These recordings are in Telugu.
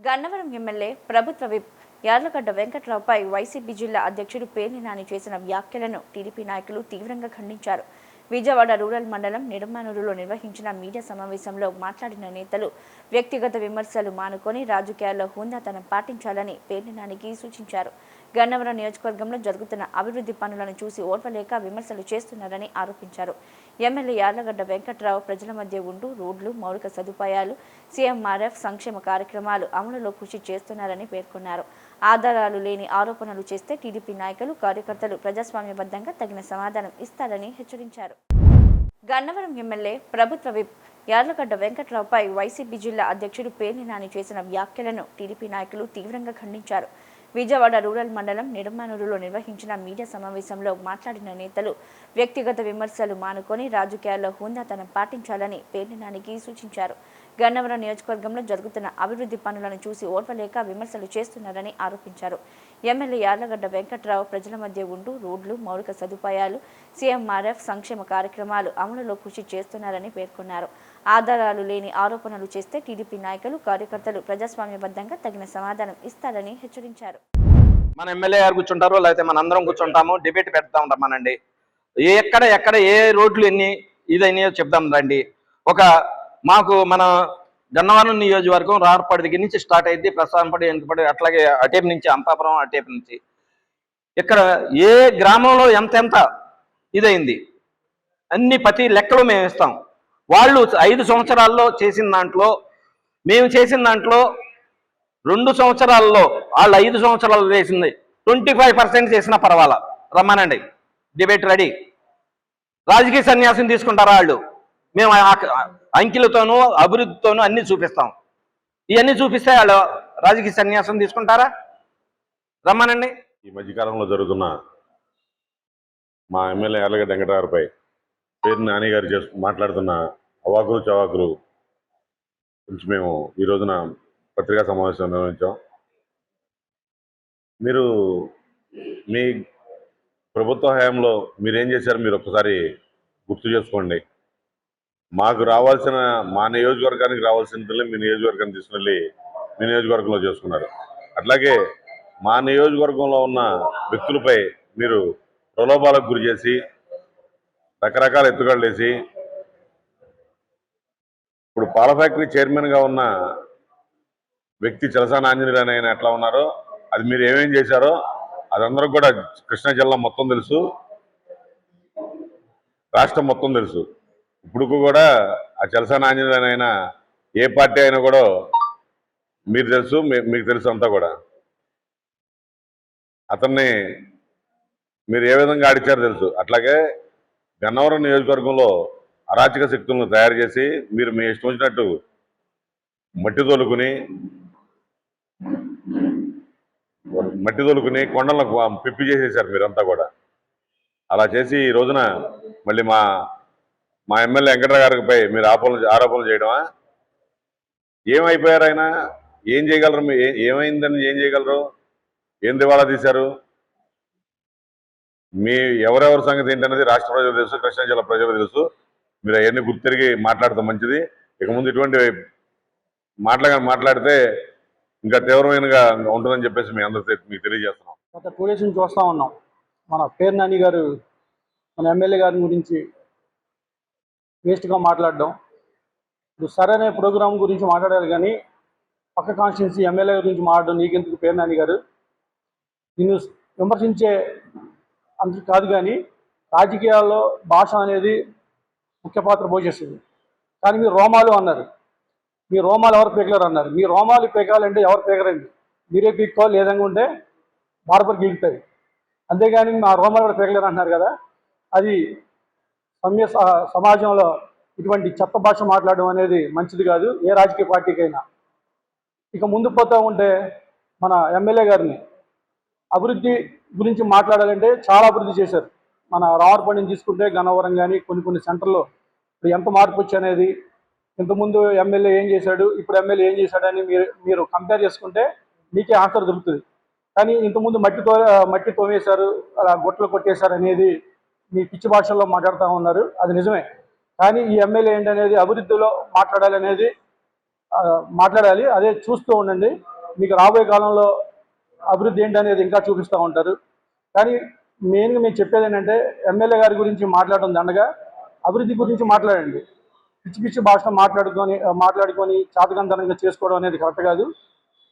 గన్నవరం ఎమ్మెల్యే ప్రభుత్వ విప్ యార్లగడ్డ వెంకట్రావుపై వైసీపీ జిల్లా అధ్యక్షుడు పేర్ని నాని చేసిన వ్యాఖ్యలను టీడీపీ నాయకులు తీవ్రంగా ఖండించారు. విజయవాడ రూరల్ మండలం నిడమానూరులో నిర్వహించిన మీడియా సమావేశంలో మాట్లాడిన నేతలు వ్యక్తిగత విమర్శలు మానుకొని రాజకీయాల్లో హుందాతనం పాటించాలని పేర్ని నానికి సూచించారు. గన్నవరం నియోజకవర్గంలో జరుగుతున్న అభివృద్ధి పనులను చూసి ఓర్వలేక విమర్శలు చేస్తున్నారని ఆరోపించారు. ఎమ్మెల్యే యార్లగడ్డ వెంకట్రావు ప్రజల మధ్య ఉంటూ రోడ్లు, మౌలిక సదుపాయాలు, సీఎంఆర్ఎఫ్ సంక్షేమ కార్యక్రమాలు అమలులో కృషి చేస్తున్నారని పేర్కొన్నారు. ఆధారాలు లేని ఆరోపణలు చేస్తే టీడీపీ నాయకులు, కార్యకర్తలు ప్రజాస్వామ్యబద్ధంగా తగిన సమాధానం ఇస్తారని హెచ్చరించారు. గన్నవరం ఎమ్మెల్యే ప్రభుత్వ విప్ యార్లగడ్డ వెంకట్రావుపై వైసీపీ జిల్లా అధ్యక్షుడు పేర్ని నాని చేసిన వ్యాఖ్యలను టీడీపీ నాయకులు తీవ్రంగా ఖండించారు. విజయవాడ రూరల్ మండలం నిడమానూరులో నిర్వహించిన మీడియా సమావేశంలో మాట్లాడిన నేతలు వ్యక్తిగత విమర్శలు మానుకొని రాజకీయాల్లో హుందాతనం పాటించాలని పేర్ని నానికి సూచించారు. గన్నవరం నియోజకవర్గంలో జరుగుతున్న అభివృద్ధి పనులను చూసి ఓర్వలేక విమర్శలు చేస్తున్నారని ఆరోపించారు. ఎమ్మెల్యే యార్లగడ్డ వెంకట్రావు ప్రజల మధ్య ఉంటూ రోడ్లు, మౌలిక సదుపాయాలు, సీఎంఆర్ఎఫ్ సంక్షేమ కార్యక్రమాలు అమలులో కృషి చేస్తున్నారని పేర్కొన్నారు. ఆధారాలు లేని ఆరోపణలు చేస్తే టీడీపీ నాయకులు, కార్యకర్తలు ప్రజాస్వామ్యబద్ధంగా తగిన సమాధానం ఇస్తారని హెచ్చరించారు. మన ఎమ్మెల్యే గారు కూర్చుంటారు, లేకపోతే మన అందరం కూర్చుంటాము, డిబేట్ పెడతా ఉంటాం. మనండి ఎక్కడ ఏ రోడ్లు ఎన్ని ఇదైనాయో చెప్దాం రండి. మాకు మన గన్నవరం నియోజకవర్గం రార్పాడు దగ్గర నుంచి స్టార్ట్ అయింది, ప్రసాదంపడి, వెనుకపడి, అట్లాగే అటేపు నుంచి అంతాపురం, అటేపు నుంచి ఇక్కడ ఏ గ్రామంలో ఎంత ఇదైంది అన్ని ప్రతి లెక్కలు మేము ఇస్తాం. వాళ్ళు 5 సంవత్సరాల్లో చేసిన దాంట్లో, మేము చేసిన దాంట్లో 2 సంవత్సరాల్లో వాళ్ళు 5 సంవత్సరాలు చేసింది 25% చేసినా పర్వాలా, రమ్మనండి, డిబేట్ రెడీ. రాజకీయ సన్యాసం తీసుకుంటారా వాళ్ళు? మేము అంకెలతోనూ అభివృద్ధితోనూ అన్ని చూపిస్తాం. ఇవన్నీ చూపిస్తే వాళ్ళు రాజకీయ సన్యాసం తీసుకుంటారా? రమ్మనండి. ఈ మధ్యకాలంలో జరుగుతున్న మా ఎమ్మెల్యే యార్లగడ్డ వెంకటరావుపై పేర్ని నాని గారు మాట్లాడుతున్న అవాకులు చవాకులు గురించి మేము ఈ రోజున పత్రికా సమావేశం నిర్వహించాం. మీరు మీ ప్రభుత్వ హయాంలో మీరేం చేశారు మీరు ఒక్కసారి గుర్తు చేసుకోండి. మాకు రావాల్సిన, మా నియోజకవర్గానికి రావాల్సిన మీ నియోజకవర్గాన్ని తీసుకెళ్ళి మీ నియోజకవర్గంలో చేసుకున్నారు. అట్లాగే మా నియోజకవర్గంలో ఉన్న వ్యక్తులపై మీరు ప్రలోభాలకు గురి చేసి రకరకాల ఎత్తుగడలు వేసి, ఇప్పుడు పాల ఫ్యాక్టరీ చైర్మన్గా ఉన్న వ్యక్తి చలసాని ఆంజనేయులు ఆయన ఎట్లా ఉన్నారో, అది మీరు ఏమేం చేశారో అదందరికి కూడా కృష్ణా జిల్లా మొత్తం తెలుసు, రాష్ట్రం మొత్తం తెలుసు. ఇప్పుడు కూడా ఆ చలసాని ఆంజనేయులు అయినా ఏ పార్టీ అయినా కూడా మీరు తెలుసు, మీకు తెలుసు అంతా కూడా. అతన్ని మీరు ఏ విధంగా ఆడిచ్చారో తెలుసు. అట్లాగే గన్నవరం నియోజకవర్గంలో అరాచక శక్తులను తయారు చేసి మీరు మీ ఇష్టం వచ్చినట్టు మట్టి తోలుకుని కొండలకు పిప్పి చేసేసారు మీరంతా కూడా. అలా చేసి ఈ రోజున మళ్ళీ మా ఎమ్మెల్యే వెంకటరావు గారిపై మీరు ఆరోపణలు చేయడమా? ఏమైపోయారు ఆయన? ఏం చేయగలరు? ఏమైందని ఏం చేయగలరు? ఏం దివాళా తీశారు? మీ ఎవరెవరి సంగతి ఏంటనేది రాష్ట్ర ప్రజలు తెలుసు, కృష్ణా జిల్లా ప్రజలు తెలుసు. మీరు అవన్నీ గుర్తిరిగి మాట్లాడతాం మంచిది. ఇక ముందు ఇటువంటి మాట్లాడితే ఇంకా తీవ్రమైనగా ఉంటుందని చెప్పేసి మీ అందరూ మీకు తెలియజేస్తున్నాం. గత 2 డేస్ నుంచి చూస్తూ ఉన్నాం, మన పేర్ని నాని గారు మన ఎమ్మెల్యే గారి గురించి వేస్ట్గా మాట్లాడడం. ఇప్పుడు సరైన ప్రోగ్రాం గురించి మాట్లాడారు కానీ పక్క కాన్స్టిట్యున్సీ ఎమ్మెల్యే గురించి మాట్లాడడం నీకెందుకు పేర్ని నాని గారు? నిన్ను విమర్శించే అంత కాదు, కానీ రాజకీయాల్లో భాష అనేది ముఖ్య పాత్ర పోషిస్తుంది. కానీ మీరు రోమాలు అన్నారు, మీ రోమాలు ఎవరు పీకలేరు అన్నారు. మీ రోమాలు పీకాలంటే ఎవరు పీకరండి, మీరే పీక్కోవాలి, లేదంగా ఉంటే బార్బర్ గీకుతాయి. అంతేగాని మా రోమాలు కూడా పీకలేరు అంటున్నారు కదా. అది సమాజంలో ఇటువంటి చెత్త భాష మాట్లాడడం అనేది మంచిది కాదు ఏ రాజకీయ పార్టీకైనా. ఇక ముందు పోతూ ఉంటే మన ఎమ్మెల్యే గారిని అభివృద్ధి గురించి మాట్లాడాలంటే చాలా అభివృద్ధి చేశారు. మన రామర్పల్లిని తీసుకుంటే గన్నవరం కానీ కొన్ని సెంటర్లో ఇప్పుడు ఎంత మార్పు వచ్చి ఇంతకుముందు ఎమ్మెల్యే ఏం చేశాడు, ఇప్పుడు ఎమ్మెల్యే ఏం చేశాడని మీరు కంపేర్ చేసుకుంటే మీకే ఆన్సర్ దొరుకుతుంది. కానీ ఇంతకుముందు మట్టి తోమేశారు, అలా గుట్టలు కొట్టేశారు అనేది మీ పిచ్చి భాషల్లో మాట్లాడుతూ ఉన్నారు. అది నిజమే. కానీ ఈ ఎమ్మెల్యే ఏంటనేది అభివృద్ధిలో మాట్లాడాలి, అదే చూస్తూ ఉండండి. మీకు రాబోయే కాలంలో అభివృద్ధి ఏంటనేది ఇంకా చూపిస్తూ ఉంటారు. కానీ మెయిన్గా మేము చెప్పేది ఏంటంటే ఎమ్మెల్యే గారి గురించి మాట్లాడడం దండగా అభివృద్ధి గురించి మాట్లాడండి. పిచ్చి పిచ్చి భాష మాట్లాడుకొని చాతకంతనంగా చేసుకోవడం అనేది కరెక్ట్ కాదు.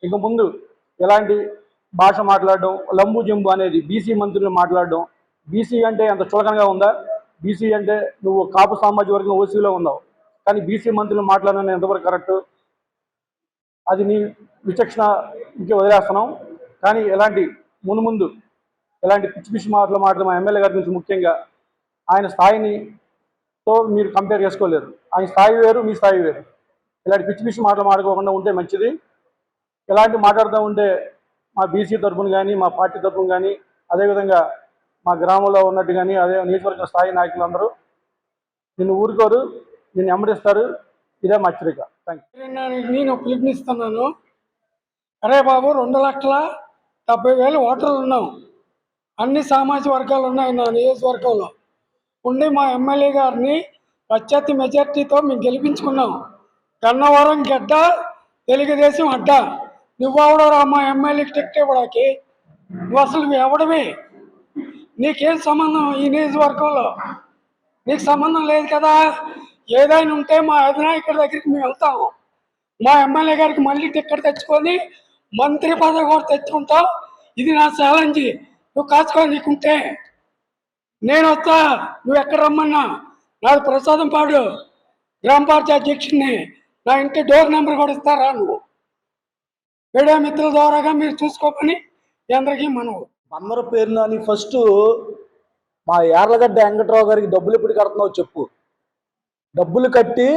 ఇంక ముందు ఎలాంటి భాష మాట్లాడడం, లంబు జంబు అనేది బీసీ మంత్రులు మాట్లాడడం, బీసీ అంటే అంత చులకనగా ఉందా? బీసీ అంటే నువ్వు కాపు సామాజిక వర్గం ఓసీలో ఉన్నావు, కానీ బీసీ మంత్రులు మాట్లాడడం ఎంతవరకు కరెక్టు? అది నీ విచక్షణ ఇంకే వదిలేస్తున్నాం. కానీ ముందు ఎలాంటి పిచ్చి పిచ్చి మాటలు మా ఎమ్మెల్యే గారి నుంచి ముఖ్యంగా ఆయన స్థాయినితో మీరు కంపేర్ చేసుకోలేరు. ఆయన స్థాయి వేరు, మీ స్థాయి వేరు. ఇలాంటి పిచ్చి పిచ్చి మాటలు మాట్లాడుకోకుండా ఉంటే మంచిది. ఇలాంటి మాట్లాడుతూ ఉంటే మా బీసీ తరఫున కానీ, మా పార్టీ తరఫున కానీ, అదేవిధంగా మా గ్రామంలో ఉన్నట్టు కానీ, అదే నియోజకవర్గ స్థాయి నాయకులందరూ నిన్ను ఊరుకోరు, నిన్ను వెంబడిస్తారు. ఇదే మా హెచ్చరిక. Thank you. నేను పిలుపునిస్తున్నాను. అరే బాబు, 2,70,000 ఓటర్లు ఉన్నాం. అన్ని సామాజిక వర్గాలు ఉన్నాయి నా నియోజకవర్గంలో. ఉండి మా ఎమ్మెల్యే గారిని అత్యధిక మెజార్టీతో మేము గెలిపించుకున్నాం. గన్నవరం గడ్డ, తెలుగుదేశం అడ్డ. నువ్వెవడరా మా ఎమ్మెల్యేకి టికెట్ ఇవ్వడానికి? నువ్వు అసలు ఎవడమే? నీకేం సంబంధం ఈ నియోజకవర్గంలో? నీకు సంబంధం లేదు కదా. ఏదైనా ఉంటే మా అధినాయకుడి దగ్గరికి మేము వెళ్తాము. మా ఎమ్మెల్యే గారికి మళ్ళీ టికెట్ తెచ్చుకొని మంత్రి పదవి కూడా తెచ్చుకుంటాం. ఇది నా ఛాలెంజ్. నువ్వు కాచుకో, నీకుంటే నేను వస్తా. నువ్వు ఎక్కడ రమ్మన్నా. నాది ప్రసాదంపాడు గ్రామ పంచాయతీ అధ్యక్షుడిని. నా ఇంటి డోర్ నెంబర్ కూడా ఇస్తారా? నువ్వు మీడియా మిత్రుల ద్వారాగా మీరు చూసుకోమని అందరికీ మనవు. అందరూ పేరు నాని ఫస్ట్ మా యార్లగడ్డ వెంకట్రావు గారికి డబ్బులు ఎప్పుడు కడుతున్నావు చెప్పు. డబ్బులు కట్టి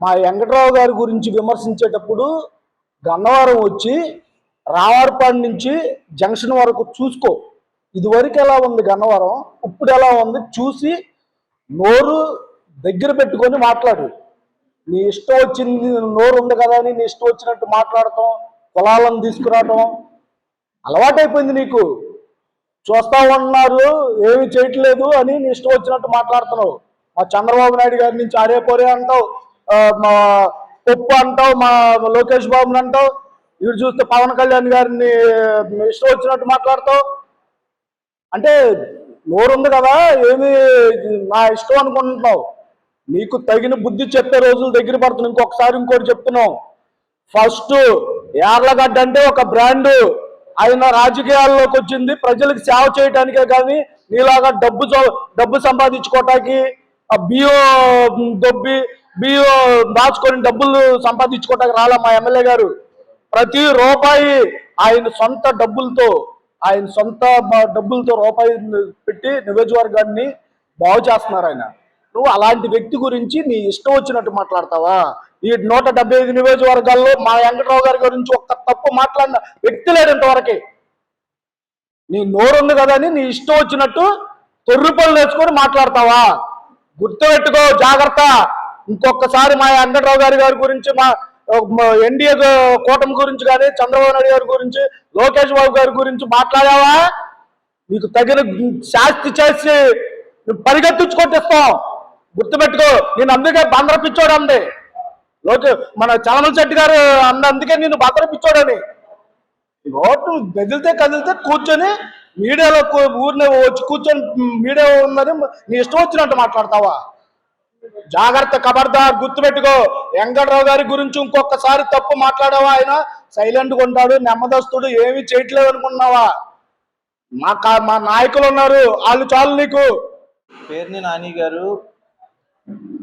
మా వెంకట్రావు గారి గురించి విమర్శించేటప్పుడు గన్నవరం వచ్చి రావారిపాడు నుంచి జంక్షన్ వరకు చూసుకో. ఇదివరకు ఎలా ఉంది గన్నవరం, ఇప్పుడు ఎలా ఉంది చూసి నోరు దగ్గర పెట్టుకొని మాట్లాడు. నీ ఇష్టం వచ్చింది, నోరు ఉంది కదా అని నీ ఇష్టం వచ్చినట్టు మాట్లాడటం, కులాలను తీసుకురావటం అలవాటైపోయింది నీకు. చూస్తా ఉన్నారు, ఏమి చేయట్లేదు అని నీ ఇష్టం వచ్చినట్టు మాట్లాడుతున్నావు. మా చంద్రబాబు నాయుడు గారి నుంచి అరే పోరే అంటావు, మా పప్పు అంటావు, మా లోకేష్ బాబుని అంటావు. ఇవి చూస్తే పవన్ కళ్యాణ్ గారిని ఇష్టం వచ్చినట్టు మాట్లాడతావు. అంటే నోరుంది కదా, ఏమి నా ఇష్టం అనుకుంటున్నావు. నీకు తగిన బుద్ధి చెప్పే రోజులు దగ్గర పడుతున్నావు. ఇంకోటి చెప్తున్నావు. ఫస్ట్ యార్లగడ్డ అంటే ఒక బ్రాండు. ఆయన రాజకీయాల్లోకి వచ్చింది ప్రజలకు సేవ చేయడానికే, కానీ నీలాగా డబ్బు సంపాదించుకోవటానికి, బియ్యం దాచుకొని డబ్బులు సంపాదించుకోవటానికి రాలా మా ఎమ్మెల్యే గారు. ప్రతి రూపాయి ఆయన సొంత డబ్బులతో రూపాయి పెట్టి నియోజకవర్గాన్ని బాగు చేస్తున్నారు ఆయన. నువ్వు అలాంటి వ్యక్తి గురించి నీ ఇష్టం వచ్చినట్టు మాట్లాడతావా? ఈ 175 నియోజకవర్గాల్లో మా వెంకట్రావు గారి గురించి ఒక్క తప్పు మాట్లాడిన వ్యక్తి లేడు ఇంతవరకే. నీ నోరుంది కదా అని నీ ఇష్టం వచ్చినట్టు తొర్రు పనులు నేర్చుకొని మాట్లాడతావా? గుర్తుపెట్టుకో, జాగ్రత్త. ఇంకొకసారి మా వెంకట్రావు గారి గురించి, మా ఎన్డీఏ కూటమి గురించి కానీ, చంద్రబాబు నాయుడు గారి గురించి, లోకేష్ బాబు గారి గురించి మాట్లాడావా నీకు తగిన శాస్తి చేసి పరిగెత్తించుకొట్టిస్తాం. గుర్తుపెట్టుకో. నేను అందుకే బందర పిచ్చోడు అంది మన చలమల శెట్టి గారు అందుకే నేను బందర పిచ్చోడని. నోటు కదిలితే కూర్చొని మీడియాలో ఊరిని వచ్చి కూర్చొని మీడియా ఉందని నీ ఇష్టం వచ్చినట్టు మాట్లాడతావా? జాగ్రత్త, ఖబర్దార్. గుర్తుపెట్టుకో. వెంకట్రావు గారి గురించి ఇంకొకసారి తప్పు మాట్లాడావా, ఆయన సైలెంట్గా ఉంటాడు, నెమ్మదస్తుడు, ఏమీ చేయట్లేదు అనుకున్నావా? మా నాయకులు ఉన్నారు, వాళ్ళు చాలు నీకు. పేర్ని నాని గారు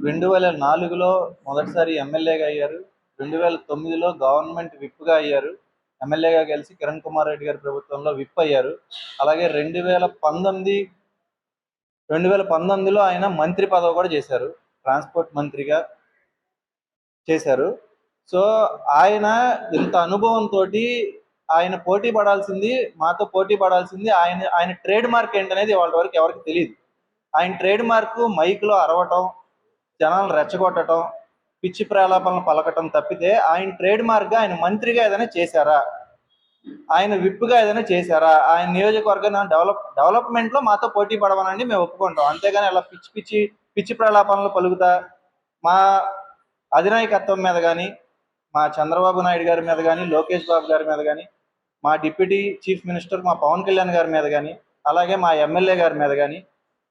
2004లో మొదటిసారి ఎమ్మెల్యేగా అయ్యారు. 2009లో గవర్నమెంట్ విప్గా అయ్యారు. ఎమ్మెల్యేగా కలిసి కిరణ్ కుమార్ రెడ్డి గారి ప్రభుత్వంలో విప్ అయ్యారు. అలాగే 2019లో ఆయన మంత్రి పదవి కూడా చేశారు, ట్రాన్స్పోర్ట్ మంత్రిగా చేశారు. సో ఆయన ఇంత అనుభవంతో ఆయన మాతో పోటీ పడాల్సింది ఆయన ట్రేడ్ మార్క్ ఏంటనేది వాళ్ళ వరకు ఎవరికి తెలియదు. ఆయన ట్రేడ్ మార్క్ మైక్లో అరవటం, జనాలను రెచ్చగొట్టడం, పిచ్చి ప్రలాపనలు పలకటం తప్పితే ఆయన ట్రేడ్ మార్క్గా ఆయన మంత్రిగా ఏదైనా చేశారా, ఆయన విప్గా ఏదైనా చేశారా? ఆయన నియోజకవర్గాన్ని డెవలప్మెంట్లో మాతో పోటీ పడవనండి మేము ఒప్పుకుంటాం. అంతేగాని అలా పిచ్చి ప్రలాపనలు పలుకుతా మా అధినాయకత్వం మీద కానీ, మా చంద్రబాబు నాయుడు గారి మీద కానీ, లోకేష్ బాబు గారి మీద కానీ, మా డిప్యూటీ చీఫ్ మినిస్టర్ మా పవన్ కళ్యాణ్ గారి మీద కానీ, అలాగే మా ఎమ్మెల్యే గారి మీద కానీ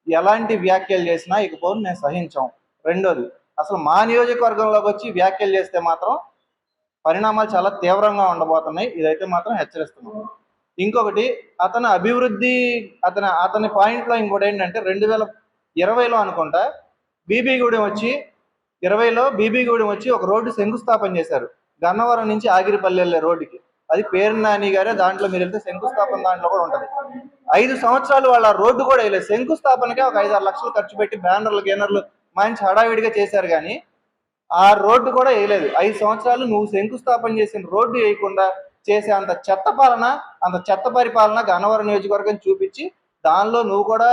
ఎలాంటి వ్యాఖ్యలు చేసినా ఇకపోతే మేము సహించాం. రెండోది, అసలు మా నియోజకవర్గంలోకి వచ్చి వ్యాఖ్యలు చేస్తే మాత్రం పరిణామాలు చాలా తీవ్రంగా ఉండబోతున్నాయి. ఇదైతే మాత్రం హెచ్చరిస్తున్నాం. ఇంకొకటి, అతని అభివృద్ధి అతని పాయింట్లో ఇంకోటి ఏంటంటే 2020లో అనుకుంటా బీబీగూడెం వచ్చి ఒక రోడ్డు శంకుస్థాపన చేశారు. గన్నవరం నుంచి ఆగిరిపల్లి వెళ్ళే రోడ్డుకి. అది పేరు నాని గారే, దాంట్లో మీరు వెళ్తే శంకుస్థాపన దాంట్లో కూడా ఉంటుంది. 5 సంవత్సరాలు వాళ్ళ రోడ్డు కూడా వేయలేదు. శంకుస్థాపనకే ఒక 5-6 లక్షలు ఖర్చు పెట్టి బ్యానర్లు గేనర్లు మంచి హడావిడిగా చేశారు, కానీ ఆ రోడ్డు కూడా వేయలేదు. 5 సంవత్సరాలు నువ్వు శంకుస్థాపన చేసిన రోడ్డు వేయకుండా చేసే అంత చెత్త పరిపాలన గన్నవరం నియోజకవర్గం చూపించి దానిలో నువ్వు కూడా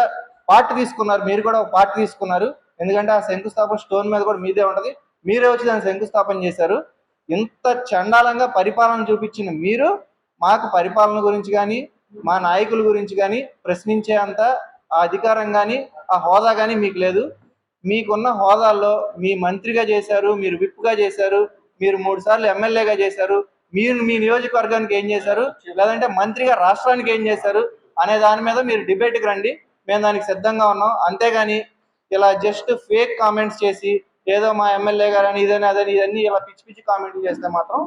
పార్ట్ తీసుకున్నారు, మీరు కూడా ఒక పార్ట్ తీసుకున్నారు. ఎందుకంటే ఆ శంకుస్థాపన స్టోన్ మీద కూడా మీదే ఉంటది, మీరే వచ్చి దాన్ని శంకుస్థాపన చేశారు. ఇంత చండాలంగా పరిపాలన చూపించిన మీరు మాకు పరిపాలన గురించి కానీ, మా నాయకుల గురించి కానీ ప్రశ్నించే అంత ఆ అధికారం కానీ, ఆ హోదా కానీ మీకు లేదు. మీకున్న హోదాల్లో మీ మంత్రిగా చేశారు, మీరు విప్గా చేశారు, మీరు 3 సార్లు ఎమ్మెల్యేగా చేశారు, మీరు మీ నియోజకవర్గానికి ఏం చేశారు, లేదంటే మంత్రిగా రాష్ట్రానికి ఏం చేశారు అనే దాని మీద మీరు డిబేట్కి రండి, మేము దానికి సిద్ధంగా ఉన్నాం. అంతేగాని ఇలా జస్ట్ ఫేక్ కామెంట్స్ చేసి ఏదో మా ఎమ్మెల్యే గారు అని ఇదన్నీ ఇలా పిచ్చి కామెంట్లు చేస్తే మాత్రం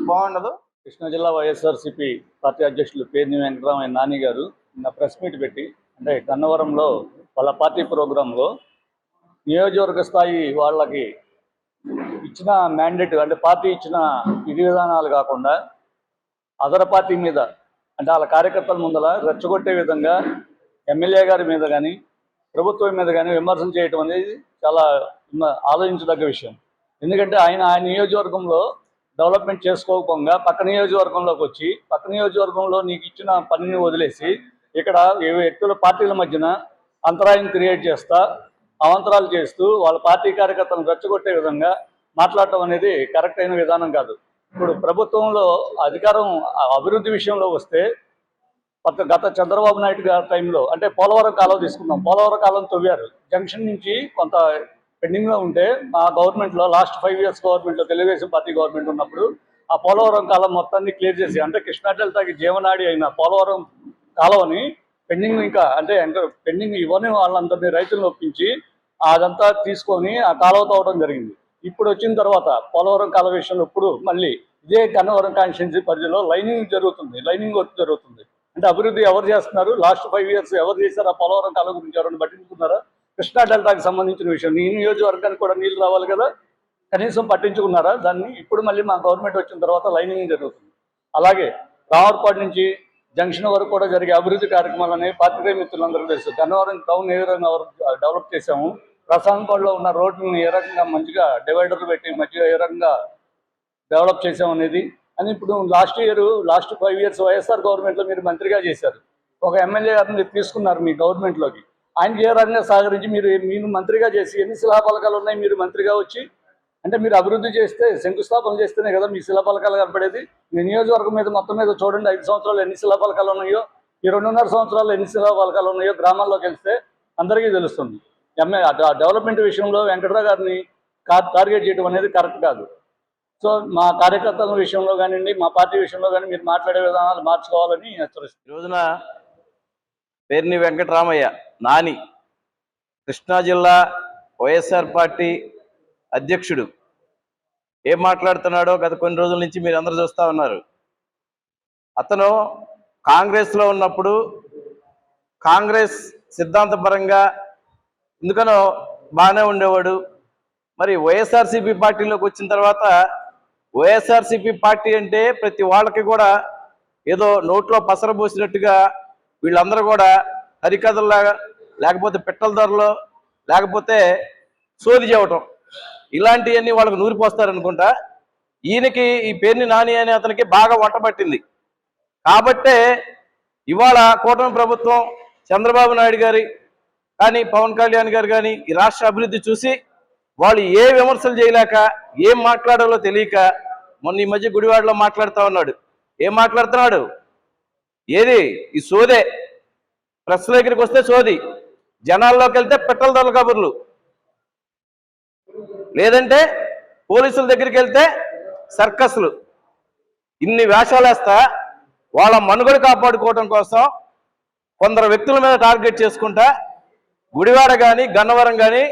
బాగుండదు. కృష్ణా జిల్లా వైఎస్ఆర్సీపీ పార్టీ అధ్యక్షులు పేర్ని వెంకటరామయ్య నాని గారు నిన్న ప్రెస్ మీట్ పెట్టి, అంటే గన్నవరంలో వాళ్ళ పార్టీ ప్రోగ్రాంలో నియోజకవర్గ స్థాయి వాళ్ళకి ఇచ్చిన మ్యాండేట్, అంటే పార్టీ ఇచ్చిన విధి విధానాలు కాకుండా అదర్ పార్టీ మీద, అంటే వాళ్ళ కార్యకర్తల ముందర రెచ్చగొట్టే విధంగా ఎమ్మెల్యే గారి మీద కానీ ప్రభుత్వం మీద కానీ విమర్శలు చేయటం అనేది చాలా ఆలోచించదగ్గ విషయం. ఎందుకంటే ఆయన నియోజకవర్గంలో డెవలప్మెంట్ చేసుకోకపోగా పక్క నియోజకవర్గంలోకి వచ్చి పక్క నియోజకవర్గంలో నీకు ఇచ్చిన పనిని వదిలేసి ఇక్కడ వ్యక్తుల పార్టీల మధ్యన అంతరాయం క్రియేట్ చేస్తా, అవంతరాలు చేస్తూ వాళ్ళ పార్టీ కార్యకర్తలను రెచ్చగొట్టే విధంగా మాట్లాడటం అనేది కరెక్ట్ అయిన విధానం కాదు. ఇప్పుడు ప్రభుత్వంలో అధికారం అభివృద్ధి విషయంలో వస్తే గత చంద్రబాబు నాయుడు గారి టైంలో, అంటే పోలవరం కాలువ తీసుకుందాం, పోలవరం కాలువ తవ్వారు. జంక్షన్ నుంచి కొంత పెండింగ్లో ఉంటే మా గవర్నమెంట్లో లాస్ట్ 5 years గవర్నమెంట్లో, తెలుగుదేశం పార్టీ గవర్నమెంట్ ఉన్నప్పుడు ఆ పోలవరం కాలం మొత్తాన్ని క్లియర్ చేసి, అంటే కృష్ణా డెల్టాకి జీవనాడి అయిన పోలవరం కాలువని పెండింగ్ పెండింగ్ ఇవ్వని వాళ్ళందరినీ రైతులను ఒప్పించి అదంతా తీసుకొని ఆ కాలువ తవ్వడం జరిగింది. ఇప్పుడు వచ్చిన తర్వాత పోలవరం కాలువ విషయంలో ఇప్పుడు మళ్ళీ ఇదే గన్నవరం కాన్స్టిట్యున్సీ పరిధిలో లైనింగ్ వర్క్ జరుగుతుంది. అంటే అభివృద్ధి ఎవరు చేస్తున్నారు? లాస్ట్ 5 years ఎవరు చేశారు? ఆ పోలవరం కాలువ గురించి ఎవరైనా పట్టించుకున్నారా? కృష్ణా డెల్టాకి సంబంధించిన విషయం, ఈ నియోజకవర్గానికి కూడా నీళ్లు రావాలి కదా, కనీసం పట్టించుకున్నారా దాన్ని? ఇప్పుడు మళ్ళీ మా గవర్నమెంట్ వచ్చిన తర్వాత లైనింగ్ జరుగుతుంది. అలాగే రావర్పాడు నుంచి జంక్షన్ వరకు కూడా జరిగే అభివృద్ధి కార్యక్రమాలని పాత్రికేయ మిత్రులందరూ తెలుసు. గన్నవరం టౌన్ ఏ విధంగా డెవలప్ చేశాము, ప్రసాదంపాడులో ఉన్న రోడ్లను ఏ రకంగా మంచిగా డివైడర్లు పెట్టి మంచిగా ఏ రకంగా డెవలప్ చేసామనేది అని. ఇప్పుడు లాస్ట్ 5 years వైఎస్ఆర్ గవర్నమెంట్లో మీరు మంత్రిగా చేశారు, ఒక ఎమ్మెల్యే గారిని తీసుకున్నారు మీ గవర్నమెంట్లోకి. ఆయనకి ఏ రకంగా సహకరించి మీరు మంత్రిగా చేసి ఎన్ని శిలాఫలకాలు ఉన్నాయి మీరు మంత్రిగా వచ్చి? అంటే మీరు అభివృద్ధి చేస్తే, శంకుస్థాపన చేస్తేనే కదా మీ శిలాఫలకాలు కనపడేది. మీ నియోజకవర్గం మీద మొత్తం మీద చూడండి, 5 సంవత్సరాలు ఎన్ని శిలాఫలకాలు ఉన్నాయో, ఈ 2.5 సంవత్సరాలు ఎన్ని శిలాఫలకాలు ఉన్నాయో గ్రామాల్లోకి వెళ్తే అందరికీ తెలుస్తుంది. డెవలప్మెంట్ విషయంలో వెంకటరావు గారిని టార్గెట్ చేయడం అనేది కరెక్ట్ కాదు. సో మా కార్యకర్తల విషయంలో కానివ్వండి, మా పార్టీ విషయంలో కానీ మీరు మాట్లాడే విధానాలు మార్చుకోవాలని హెచ్చరిస్తున్నాను. ఈ రోజున పేర్ని వెంకటరామయ్య నాని కృష్ణా జిల్లా వైఎస్ఆర్ పార్టీ అధ్యక్షుడు ఏం మాట్లాడుతున్నాడో గత కొన్ని రోజుల నుంచి మీరు అందరూ చూస్తూ ఉన్నారు. అతను కాంగ్రెస్లో ఉన్నప్పుడు కాంగ్రెస్ సిద్ధాంతపరంగా ఎందుకనో బాగానే ఉండేవాడు. మరి వైఎస్ఆర్సీపీ పార్టీలోకి వచ్చిన తర్వాత వైఎస్ఆర్సీపీ పార్టీ అంటే ప్రతి వాళ్ళకి కూడా ఏదో నోట్లో పసర పోసినట్టుగా వీళ్ళందరూ కూడా హరికథల్లాగా, లేకపోతే పెట్టల ధరలో, లేకపోతే సోది చేయటం, ఇలాంటివన్నీ వాళ్ళకు నూరిపోస్తారనుకుంటా. ఈయనకి ఈ పేర్ని నాని అనే అతనికి బాగా వంటపట్టింది కాబట్టే ఇవాళ కూటమి ప్రభుత్వం చంద్రబాబు నాయుడు గారి కానీ పవన్ కళ్యాణ్ గారు కానీ ఈ రాష్ట్ర అభివృద్ధి చూసి వాళ్ళు ఏ విమర్శలు చేయలేక ఏం మాట్లాడాలో తెలియక మొన్న ఈ మధ్య గుడివాడలో మాట్లాడుతూ ఉన్నాడు. ఏం మాట్లాడుతున్నాడు? ఏది ఈ సోదే, ప్రెస్ దగ్గరికి వస్తే సోది, జనాల్లోకి వెళ్తే పెట్టల ధరల కబుర్లు, లేదంటే పోలీసుల దగ్గరికి వెళ్తే సర్కస్లు, ఇన్ని వేషాలు వేస్తా వాళ్ళ మనుగడ కాపాడుకోవడం కోసం కొందరు వ్యక్తుల మీద టార్గెట్ చేసుకుంటా గుడివాడ కానీ గన్నవరం కానీ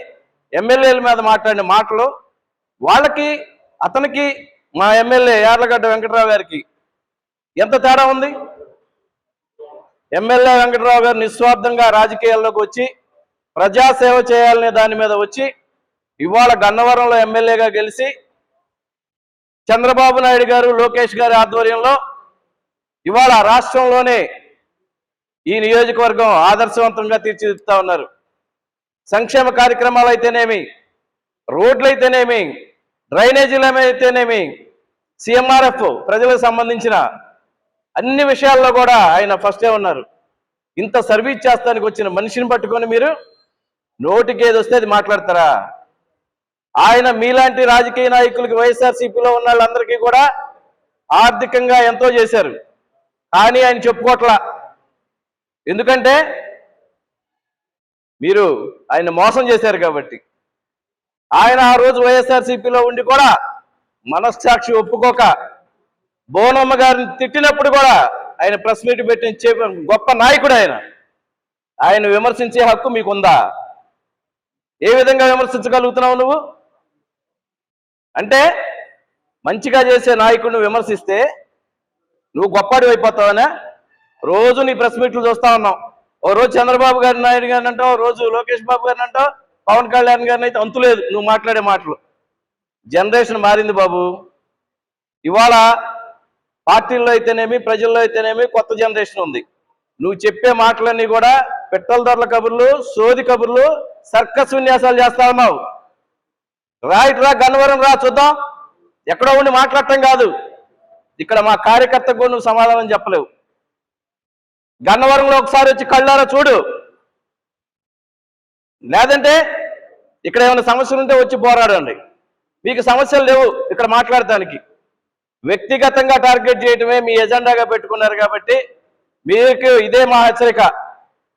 ఎమ్మెల్యేల మీద మాట్లాడిన మాటలు వాళ్ళకి అతనికి మా ఎమ్మెల్యే యార్లగడ్డ వెంకటరావు గారికి ఎంత తేడా ఉంది? ఎమ్మెల్యే వెంకటరావు గారు నిస్వార్థంగా రాజకీయాల్లోకి వచ్చి ప్రజాసేవ చేయాలనే దాని మీద వచ్చి ఇవాళ గన్నవరంలో ఎమ్మెల్యేగా గెలిచి చంద్రబాబు నాయుడు గారు లోకేష్ గారి ఆధ్వర్యంలో ఇవాళ రాష్ట్రంలోనే ఈ నియోజకవర్గం ఆదర్శవంతంగా తీర్చిదిద్దుతా ఉన్నారు. సంక్షేమ కార్యక్రమాలు అయితేనేమి, రోడ్లు అయితేనేమి, డ్రైనేజీలు అయితేనేమి, సిఎంఆర్ఎఫ్ ప్రజలకు సంబంధించిన అన్ని విషయాల్లో కూడా ఆయన ఫస్టే ఉన్నారు. ఇంత సర్వీస్ చేస్తానికి వచ్చిన మనిషిని పట్టుకొని మీరు నోటికి ఏది వస్తే అది మాట్లాడతారా? ఆయన మీలాంటి రాజకీయ నాయకులకి వైఎస్ఆర్సీపీలో ఉన్న వాళ్ళందరికీ కూడా ఆర్థికంగా ఎంతో చేశారు, కానీ ఆయన చెప్పుకోవట్లా. ఎందుకంటే మీరు ఆయన మోసం చేశారు కాబట్టి. ఆయన ఆ రోజు వైఎస్ఆర్సీపీలో ఉండి కూడా మనస్సాక్షి ఒప్పుకోక బోనమ్మ గారిని తిట్టినప్పుడు కూడా ఆయన ప్రెస్ మీట్ పెట్టి గొప్ప నాయకుడు ఆయన విమర్శించే హక్కు మీకుందా? ఏ విధంగా విమర్శించగలుగుతున్నావు నువ్వు? అంటే మంచిగా చేసే నాయకుడిని విమర్శిస్తే నువ్వు గొప్పవాడివి అయిపోతావనా? రోజు నీ ప్రెస్ మీట్లు చూస్తా ఉన్నాం. ఓ రోజు చంద్రబాబు గారి నాయుడు గారిని అంటావు, రోజు లోకేష్ బాబు గారిని అంటావు, పవన్ కళ్యాణ్ గారిని అయితే అంతులేదు నువ్వు మాట్లాడే మాటలు. జనరేషన్ మారింది బాబు. ఇవాళ పార్టీల్లో అయితేనేమి, ప్రజల్లో అయితేనేమి కొత్త జనరేషన్ ఉంది. నువ్వు చెప్పే మాటలన్నీ కూడా పెట్రోల్ ధరల కబుర్లు, సోది కబుర్లు, సర్కస్ విన్యాసాలు చేస్తా ఉన్నావు. రా గన్నవరం రా చూద్దాం. ఎక్కడో ఉండి మాట్లాడటం కాదు, ఇక్కడ మా కార్యకర్తకు కూడా నువ్వు సమాధానం చెప్పలేవు. గన్నవరంలో ఒకసారి వచ్చి కళ్ళారా చూడు, లేదంటే ఇక్కడ ఏమైనా సమస్యలు ఉంటే వచ్చి పోరాడండి. మీకు సమస్యలు లేవు ఇక్కడ మాట్లాడటానికి. వ్యక్తిగతంగా టార్గెట్ చేయటమే మీ ఎజెండాగా పెట్టుకున్నారు కాబట్టి మీకు ఇదే మా హెచ్చరిక.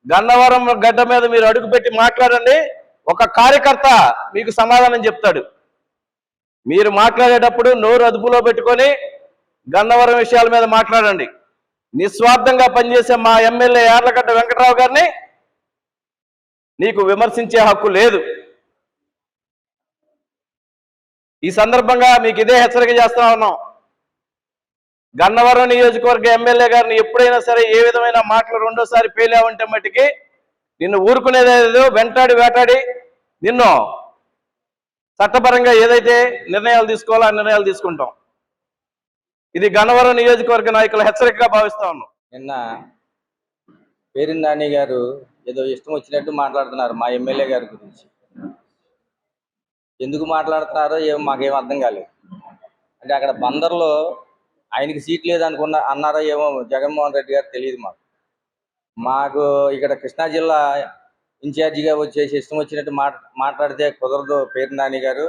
గన్నవరం గడ్డ మీద మీరు అడుగుపెట్టి మాట్లాడండి, ఒక కార్యకర్త మీకు సమాధానం చెప్తాడు. మీరు మాట్లాడేటప్పుడు నోరు అదుపులో పెట్టుకొని గన్నవరం విషయాల మీద మాట్లాడండి. నిస్వార్థంగా పనిచేసే మా ఎమ్మెల్యే యార్లగడ్డ వెంకటరావు గారిని నీకు విమర్శించే హక్కు లేదు. ఈ సందర్భంగా మీకు ఇదే హెచ్చరిక చేస్తా ఉన్నాం. గన్నవరం నియోజకవర్గ ఎమ్మెల్యే గారిని ఎప్పుడైనా సరే ఏ విధమైన మాటలు రెండోసారి పేలావంటే మట్టికి నిన్ను ఊరుకునేదేదో వెంటాడి వేటాడి నిన్ను చట్టపరంగా ఏదైతే నిర్ణయాలు తీసుకోవాలో ఆ నిర్ణయాలు తీసుకుంటాం. ఇది గన్నవరం నియోజకవర్గ నాయకుల హెచ్చరికగా భావిస్తా ఉన్నాం. నిన్న పేరిన నాని గారు ఏదో ఇష్టం వచ్చినట్టు మాట్లాడుతున్నారు మా ఎమ్మెల్యే గారి గురించి. ఎందుకు మాట్లాడుతున్నారో ఏమో మాకేం అర్థం కాలేదు. అంటే అక్కడ బందర్లో ఆయనకి సీట్ లేదనుకున్న అన్నారో ఏమో జగన్మోహన్ రెడ్డి గారు తెలియదు మాకు ఇక్కడ కృష్ణా జిల్లా ఇన్ఛార్జిగా వచ్చేసి ఇష్టం వచ్చినట్టు మాట్లాడితే కుదరదు. పేరు నాని గారు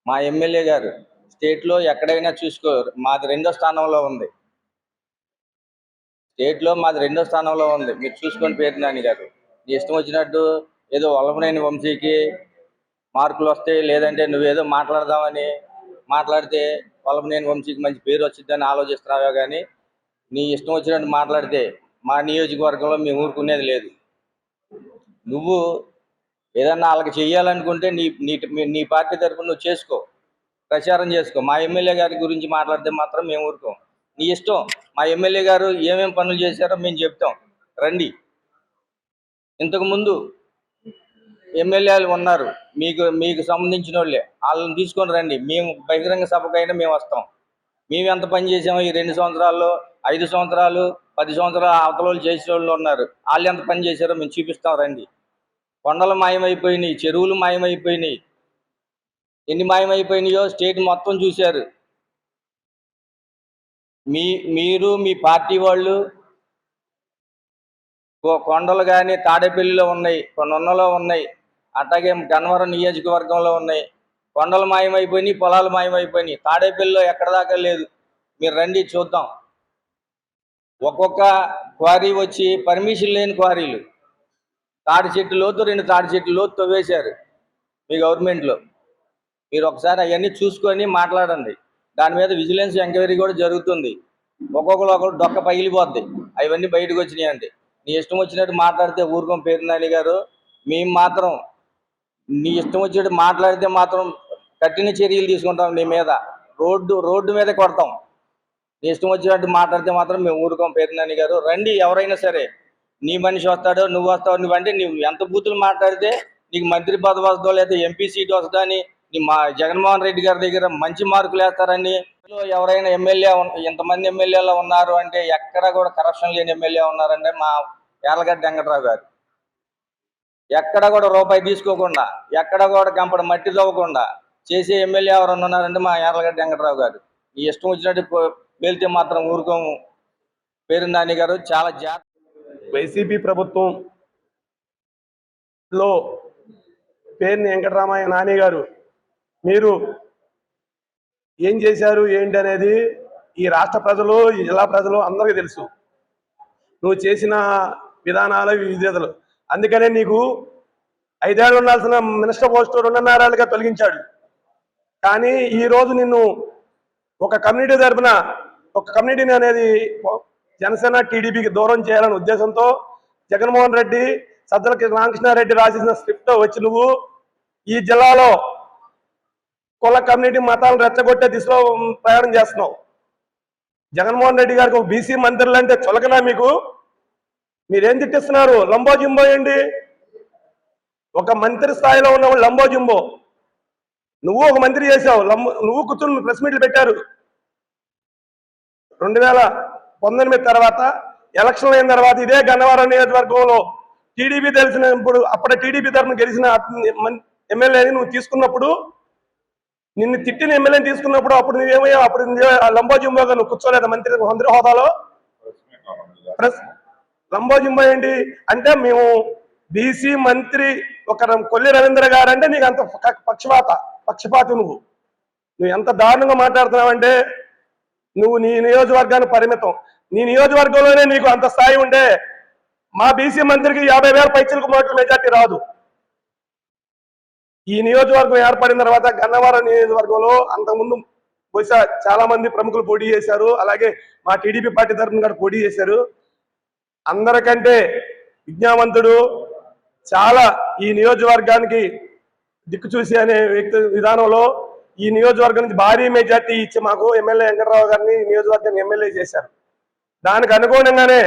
మా ఎమ్మెల్యే గారు స్టేట్లో ఎక్కడైనా చూసుకో, మాది 2వ స్థానంలో ఉంది. స్టేట్లో మాది 2వ స్థానంలో ఉంది. మీరు చూసుకోండి పేరు నాని గారు. నీ ఇష్టం వచ్చినట్టు ఏదో వల్లభనేని వంశీకి మార్కులు వస్తాయి, లేదంటే నువ్వేదో మాట్లాడదామని మాట్లాడితే వల్లభనేని వంశీకి మంచి పేరు వచ్చిందని ఆలోచిస్తున్నావే కానీ నీ ఇష్టం వచ్చినట్టు మాట్లాడితే మా నియోజకవర్గంలో మేము ఊరుకునేది లేదు. నువ్వు ఏదన్నా వాళ్ళకి చెయ్యాలనుకుంటే నీ పార్టీ తరఫున నువ్వు చేసుకో, ప్రచారం చేసుకో. మా ఎమ్మెల్యే గారి గురించి మాట్లాడితే మాత్రం మేము ఊరుకోం. నీ ఇష్టం. మా ఎమ్మెల్యే గారు ఏమేం పనులు చేశారో మేము చెప్తాం, రండి. ఇంతకుముందు ఎమ్మెల్యేలు ఉన్నారు మీకు సంబంధించిన వాళ్ళే, వాళ్ళని తీసుకొని రండి. మేము బహిరంగ సభకైనా మేము వస్తాం. మేము ఎంత పని చేసామో ఈ 2 సంవత్సరాల్లో, 5 సంవత్సరాలు, 10 సంవత్సరాలు అవతల వాళ్ళు చేసిన వాళ్ళు ఉన్నారు, వాళ్ళు ఎంత పని చేశారో మేము చూపిస్తాం, రండి. కొండలు మాయమైపోయినాయి, చెరువులు మాయమైపోయినాయి, ఎన్ని మాయమైపోయినాయో స్టేట్ మొత్తం చూశారు. మీరు మీ పార్టీ వాళ్ళు కొండలు కానీ తాడేపల్లిలో ఉన్నాయి, కొన్నలో ఉన్నాయి, అట్లాగే గన్నవరం నియోజకవర్గంలో ఉన్నాయి. కొండలు మాయమైపోయినాయి, పొలాలు మాయమైపోయినాయి. తాడేపల్లిలో ఎక్కడ దాకా లేదు. మీరు రండి చూద్దాం. ఒక్కొక్క క్వారీ వచ్చి పర్మిషన్ లేని క్వారీలు, తాడి చెట్టు లోతు 2 తాడి చెట్లు లోతు తవ్వేశారు మీ గవర్నమెంట్లో. మీరు ఒకసారి అవన్నీ చూసుకొని మాట్లాడండి. దాని మీద విజిలెన్స్ ఎంక్వైరీ కూడా జరుగుతుంది. ఒకరు డొక్క పగిలిపోద్ది. అవన్నీ బయటకు వచ్చినాయి అండి. నీ ఇష్టం వచ్చినట్టు మాట్లాడితే ఊరుకోం పేర్నాని గారు. మేము మాత్రం నీ ఇష్టం వచ్చినట్టు మాట్లాడితే మాత్రం కఠిన చర్యలు తీసుకుంటాం నీ మీద. రోడ్డు మీద కొడతాం. నీ ఇష్టం వచ్చినట్టు మాట్లాడితే మాత్రం మేము ఊరుకోం పేర్నాని గారు. రండి, ఎవరైనా సరే. నీ మనిషి వస్తాడో నువ్వు వస్తావు, నువ్వంటే నువ్వు ఎంత బూతులు మాట్లాడితే నీకు మంత్రి పదవి వస్తుందో లేదా ఎంపీ సీట్ వస్తుందని మా జగన్మోహన్ రెడ్డి గారి దగ్గర మంచి మార్కులు వేస్తారని. ఎవరైనా ఎమ్మెల్యే ఇంతమంది ఎమ్మెల్యేలు ఉన్నారు అంటే ఎక్కడ కూడా కరప్షన్ లేని ఎమ్మెల్యే ఉన్నారంటే మా యార్లగడ్డ వెంకట్రావు గారు. ఎక్కడ కూడా రూపాయి తీసుకోకుండా, ఎక్కడ కూడా గంపడ మట్టి తవ్వకుండా చేసే ఎమ్మెల్యే ఎవరన్నా ఉన్నారంటే మా యార్లగడ్డ వెంకట్రావు గారు. ఈ ఇష్టం వచ్చినట్టు వెళ్తే మాత్రం ఊరుకోము పేర్నాని గారు. చాలా జాగ్రత్త. వైసీపీ ప్రభుత్వంలో పేర్ని వెంకటరామయ్య నాని గారు మీరు ఏం చేశారు ఏంటి అనేది ఈ రాష్ట్ర ప్రజలు, ఈ జిల్లా ప్రజలు అందరికీ తెలుసు. నువ్వు చేసిన విధానాలు, విధేతలు. అందుకనే నీకు 5 ఏళ్ళు ఉండాల్సిన మినిస్టర్ పోస్టు 2.5 ఏళ్ళుగా తొలగించాడు. కానీ ఈ రోజు నిన్ను ఒక కమ్యూనిటీ తరపున, ఒక కమ్యూనిటీని అనేది జనసేన టీడీపీకి దూరం చేయాలనే ఉద్దేశంతో జగన్మోహన్ రెడ్డి, సజ్జల రామకృష్ణారెడ్డి రాసిన స్క్రిప్ట్ వచ్చి నువ్వు ఈ జిల్లాలో కుల కమ్యూనిటీ మతాలను రెచ్చగొట్టే దిశలో ప్రయాణం చేస్తున్నావు. జగన్మోహన్ రెడ్డి గారికి ఒక బీసీ మంత్రులు అంటే చులకనా మీకు? మీరేం తిట్టిస్తున్నారు? లంబో జింబో ఏంటి? ఒక మంత్రి స్థాయిలో ఉన్నవాళ్ళు లంబో జింబో. నువ్వు ఒక మంత్రి చేశావు, నువ్వు కూర్చుని ప్రెస్ మీట్లు పెట్టారు. 2019 తర్వాత ఎలక్షన్ అయిన తర్వాత ఇదే గన్నవరం నియోజకవర్గంలో టీడీపీ తెలిసినప్పుడు, అప్పుడు టీడీపీ తరఫున గెలిచిన ఎమ్మెల్యేని నువ్వు తీసుకున్నప్పుడు, నిన్ను తిట్టిన ఎమ్మెల్యేని తీసుకున్నప్పుడు అప్పుడు నువ్వేమయ్యావు? అప్పుడు లంబో జింబోగా నువ్వు కూర్చోలేదా మంత్రి హోదాలో? లంబో జింబో ఏంటి అంటే, మేము బీసీ మంత్రి ఒక కొల్లి రవీంద్ర గారు అంటే నీకు అంత పక్షపాతి. నువ్వు ఎంత దారుణంగా మాట్లాడుతున్నావంటే, నువ్వు నీ నియోజకవర్గానికి పరిమితం. నీ నియోజకవర్గంలోనే నీకు అంత స్థాయి ఉంటే మా బీసీ మంత్రికి 50,000 పైచిలకు ఓట్ల మెజార్టీ రాదు. ఈ నియోజకవర్గం ఏర్పడిన తర్వాత గన్నవరం నియోజకవర్గంలో అంతకుముందు బహుశా చాలా మంది ప్రముఖులు పోటీ చేశారు. అలాగే మా టీడీపీ పార్టీ తరఫున కూడా పోటీ చేశారు. అందరికంటే విజ్ఞావంతుడు, చాలా ఈ నియోజకవర్గానికి దిక్కు చూసి అనే వ్యక్తి విధానంలో ఈ నియోజకవర్గం నుంచి భారీ మెజార్టీ ఇచ్చి మాకు ఎమ్మెల్యే వెంకటరావు గారిని నియోజకవర్గాన్ని ఎమ్మెల్యే చేశారు. దానికి అనుగుణంగానే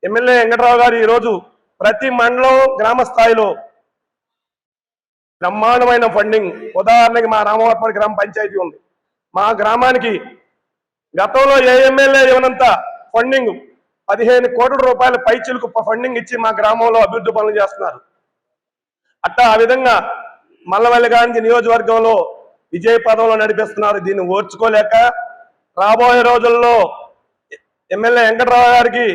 ఎమ్మెల్యే వెంకటరావు గారు ఈరోజు ప్రతి మండలం, గ్రామ స్థాయిలో బ్రహ్మాండమైన ఫండింగ్. ఉదాహరణకి మా రామవరపల్లి గ్రామ పంచాయతీ ఉంది. మా గ్రామానికి గతంలో ఏ ఎమ్మెల్యే ఇవ్వనంత ఫండింగ్ 15 కోట్ల రూపాయల పైచిలకు ఫండింగ్ ఇచ్చి మా గ్రామంలో అభివృద్ధి పనులు చేస్తున్నారు. ఆ విధంగా మల్లవల్లి గాంధీ నియోజకవర్గంలో విజయ పదంలో నడిపిస్తున్నారు. దీన్ని ఓర్చుకోలేక రాబోయే రోజుల్లో ఎమ్మెల్యే వెంకటరావు గారికి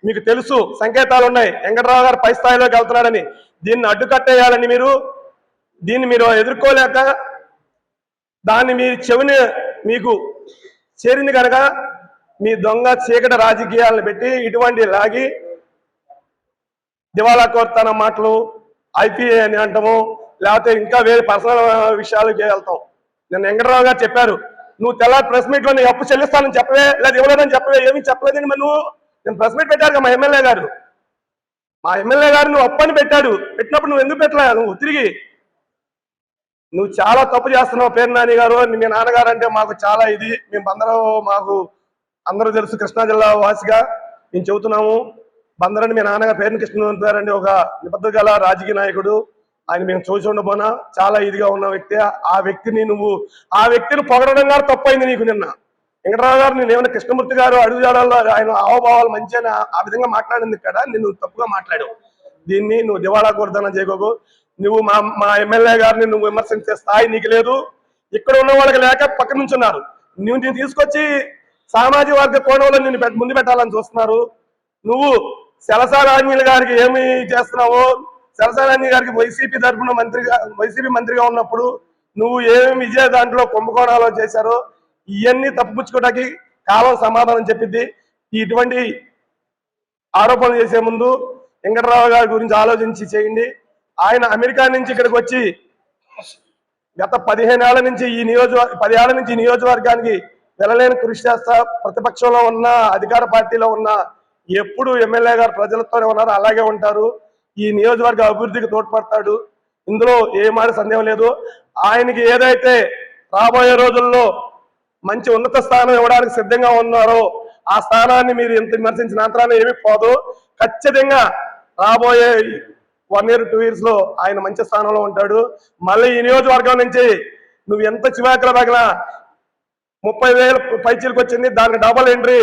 మీకు తెలుసు, సంకేతాలు ఉన్నాయి, వెంకటరావు గారు పై స్థాయిలోకి వెళ్తున్నాడని. దీన్ని అడ్డుకట్టేయాలని దీన్ని మీరు ఎదుర్కోలేక దాన్ని మీ చెవిని మీకు చేరింది కనుక మీ దొంగ చీకటి రాజకీయాలను పెట్టి ఇటువంటి లాగి దివాలా కోరుతాన మాటలు, ఐపీఏ అని అంటాము, లేకపోతే ఇంకా వేరే పర్సనల్ విషయాలకి వెళ్తాం. నేను వెంకటరావు గారు చెప్పారు, నువ్వు తెల్లారి ప్రెస్ మీట్లో నీ అప్పు చెల్లిస్తానని చెప్పవే, లేదా ఇవ్వలేదని చెప్పవే, ఏమీ చెప్పలేదండి. మరి నేను ప్రెస్ మీట్ పెట్టారు మా ఎమ్మెల్యే గారు. నువ్వు అప్పు అని పెట్టినప్పుడు నువ్వు ఎందుకు పెట్టలే? నువ్వు తిరిగి నువ్వు చాలా తప్పు చేస్తున్నావు పేర్నాని గారు. మీ నాన్నగారు అంటే మాకు చాలా ఇది. మేము అందరూ తెలుసు, కృష్ణా జిల్లా వాసిగా మేము చెబుతున్నాము. బందరని మీ నాన్నగారు పేరుని కృష్ణండి ఒక నిబద్ధత గల రాజకీయ నాయకుడు. ఆయన మేము చూసి ఉండబోనా చాలా ఇదిగా ఉన్న వ్యక్తి. ఆ వ్యక్తిని పొగడడం గారు తప్పైంది నీకు. నిన్న వెంకటరావు గారు నేను ఏమైనా కృష్ణమూర్తి గారు అడుగుజాడల్లో ఆయన హావభావాలు మంచి అని ఆ విధంగా మాట్లాడింది ఇక్కడ నిన్ను తప్పుగా మాట్లాడావు. దీన్ని నువ్వు దివాళా కోరుతానని చేయకు. నువ్వు మా ఎమ్మెల్యే గారిని నువ్వు విమర్శించే స్థాయి నీకు లేదు. ఇక్కడ ఉన్న వాళ్ళకి లేక పక్క నుంచున్నారు. నేను తీసుకొచ్చి సామాజిక వర్గ కోణంలో నిన్ను ముందు పెట్టాలని చూస్తున్నారు. నువ్వు శలసారాంజలి గారికి ఏమి చేస్తున్నావో, శలసారాంజలి గారికి వైసీపీ తరఫున వైసీపీ మంత్రిగా ఉన్నప్పుడు నువ్వు ఏమి విజయ దాంట్లో కుంభకోణాలు చేశారో ఇవన్నీ తప్పుపుచ్చుకోవడానికి కాలం సమాధానం చెప్పిద్ది. ఇటువంటి ఆరోపణలు చేసే ముందు వెంకటరావు గారి గురించి ఆలోచించి చేయండి. ఆయన అమెరికా నుంచి ఇక్కడికి వచ్చి గత 15 ఏళ్ల నుంచి ఈ 10 ఏళ్ల నుంచి ఈ నియోజకవర్గానికి వెళ్ళలేని కృషి చేస్తా, ప్రతిపక్షంలో ఉన్న అధికార పార్టీలో ఉన్న ఎప్పుడు ఎమ్మెల్యే గారు ప్రజలతోనే ఉన్నారు, అలాగే ఉంటారు. ఈ నియోజకవర్గ అభివృద్ధికి తోడ్పడతాడు, ఇందులో ఏమాత్రం సందేహం లేదు. ఆయనకి ఏదైతే రాబోయే రోజుల్లో మంచి ఉన్నత స్థానం ఇవ్వడానికి సిద్ధంగా ఉన్నారో ఆ స్థానాన్ని మీరు ఎంత విమర్శించిన అంతరాన్ని ఏమీ పోదు. ఖచ్చితంగా రాబోయే 1 year 2 years లో ఆయన మంచి స్థానంలో ఉంటాడు. మళ్ళీ ఈ నియోజకవర్గం నుంచి నువ్వు ఎంత చివాకల పగిన 30,000 పైచీలకు వచ్చింది, దానికి డబుల్ ఎంట్రీ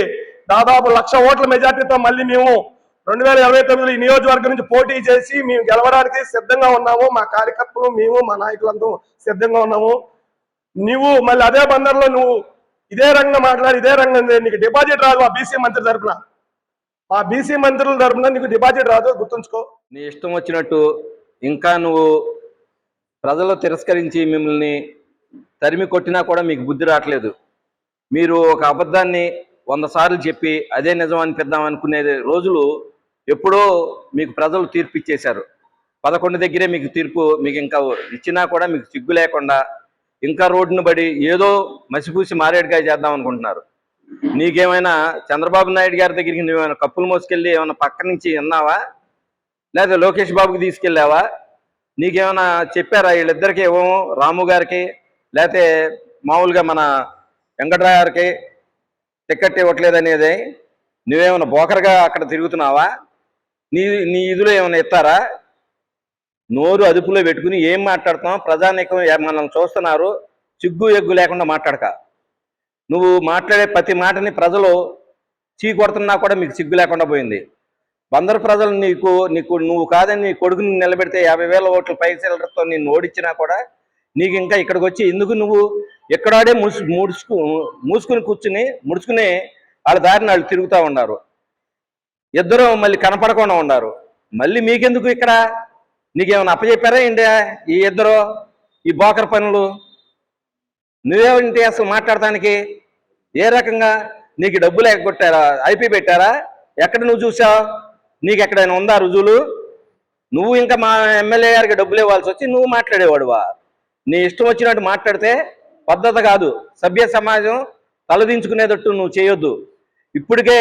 దాదాపు 1,00,000 ఓట్ల మెజార్టీతో మళ్ళీ మేము 2029లో ఈ నియోజకవర్గం నుంచి పోటీ చేసి మేము గెలవడానికి సిద్ధంగా ఉన్నాము. మా కార్యకర్తలు, మేము, మా నాయకులంతా సిద్ధంగా ఉన్నాము. నువ్వు మళ్ళీ అదే బందర్లో నువ్వు ఇదే రంగం మాట్లాడి ఇదే రంగం నీకు డిపాజిట్ రాదు. ఆ బీసీ మంత్రి తరఫున, ఆ బీసీ మంత్రుల తరఫున నీకు డిపాజిట్ రాదు, గుర్తుంచుకో. నీ ఇష్టం వచ్చినట్టు ఇంకా నువ్వు ప్రజలు తిరస్కరించి మిమ్మల్ని తరిమి కొట్టినా కూడా మీకు బుద్ధి రావట్లేదు. మీరు ఒక అబద్ధాన్ని 100 సార్లు చెప్పి అదే నిజం అనిపిద్దాం అనుకునే రోజులు ఎప్పుడో మీకు ప్రజలు తీర్పు ఇచ్చేశారు. 11 దగ్గరే మీకు తీర్పు మీకు ఇంకా ఇచ్చినా కూడా మీకు సిగ్గు లేకుండా ఇంకా రోడ్డును బడి ఏదో మసిపూసి మారేడుకాయ చేద్దాం అనుకుంటున్నారు. నీకేమైనా చంద్రబాబు నాయుడు గారి దగ్గరికి నువ్వేమైనా కప్పులు మోసుకెళ్ళి ఏమైనా పక్క నుంచి విన్నావా, లేదా లోకేష్ బాబుకి తీసుకెళ్ళావా? నీకేమైనా చెప్పారా వీళ్ళిద్దరికి ఏమో, రాము గారికి లేకపోతే మామూలుగా మన వెంకట్రావు గారికి టికెట్ ఇవ్వట్లేదు అనేది? నువ్వేమైనా బోకర్గా అక్కడ తిరుగుతున్నావా? నీ ఇదిలో ఏమైనా ఇస్తారా? నోరు అదుపులో పెట్టుకుని ఏం మాట్లాడుతున్నావు? ప్రజానీకం మనం చూస్తున్నారు, సిగ్గు ఎగ్గు లేకుండా మాట్లాడక. నువ్వు మాట్లాడే ప్రతి మాటని ప్రజలు చీకొడుతున్నా కూడా మీకు సిగ్గు లేకుండా పోయింది. బందరు ప్రజలు నీకు నువ్వు కాదని నీ కొడుకుని నిలబెడితే 50,000 ఓట్ల పైసలతో నిన్ను ఓడించినా కూడా నీకు ఇంకా ఇక్కడికి వచ్చి ఎందుకు? నువ్వు ఎక్కడాడే మూసుకుని కూర్చుని ముడుచుకుని వాళ్ళ దారిని వాళ్ళు తిరుగుతూ ఉన్నారు. ఇద్దరు మళ్ళీ కనపడకుండా ఉన్నారు. మళ్ళీ మీకెందుకు ఇక్కడ? నీకేమైనా అప్పచెప్పారా ఏంటి ఈ ఇద్దరు ఈ బోకర్ పనులు? నువ్వేంటి అసలు మాట్లాడటానికి? ఏ రకంగా నీకు డబ్బులు ఎగ్గొట్టారా? ఐపీ పెట్టారా? ఎక్కడ నువ్వు చూసావు? నీకు ఎక్కడైనా ఉందా రుజువులు? నువ్వు ఇంకా మా ఎమ్మెల్యే గారికి డబ్బులు ఇవ్వాల్సి వచ్చి నువ్వు మాట్లాడేవాడువా? నీ ఇష్టం వచ్చినట్టు మాట్లాడితే పద్ధతి కాదు. సభ్య సమాజం తలదించుకునేటట్టు నువ్వు చేయొద్దు. ఇప్పటికే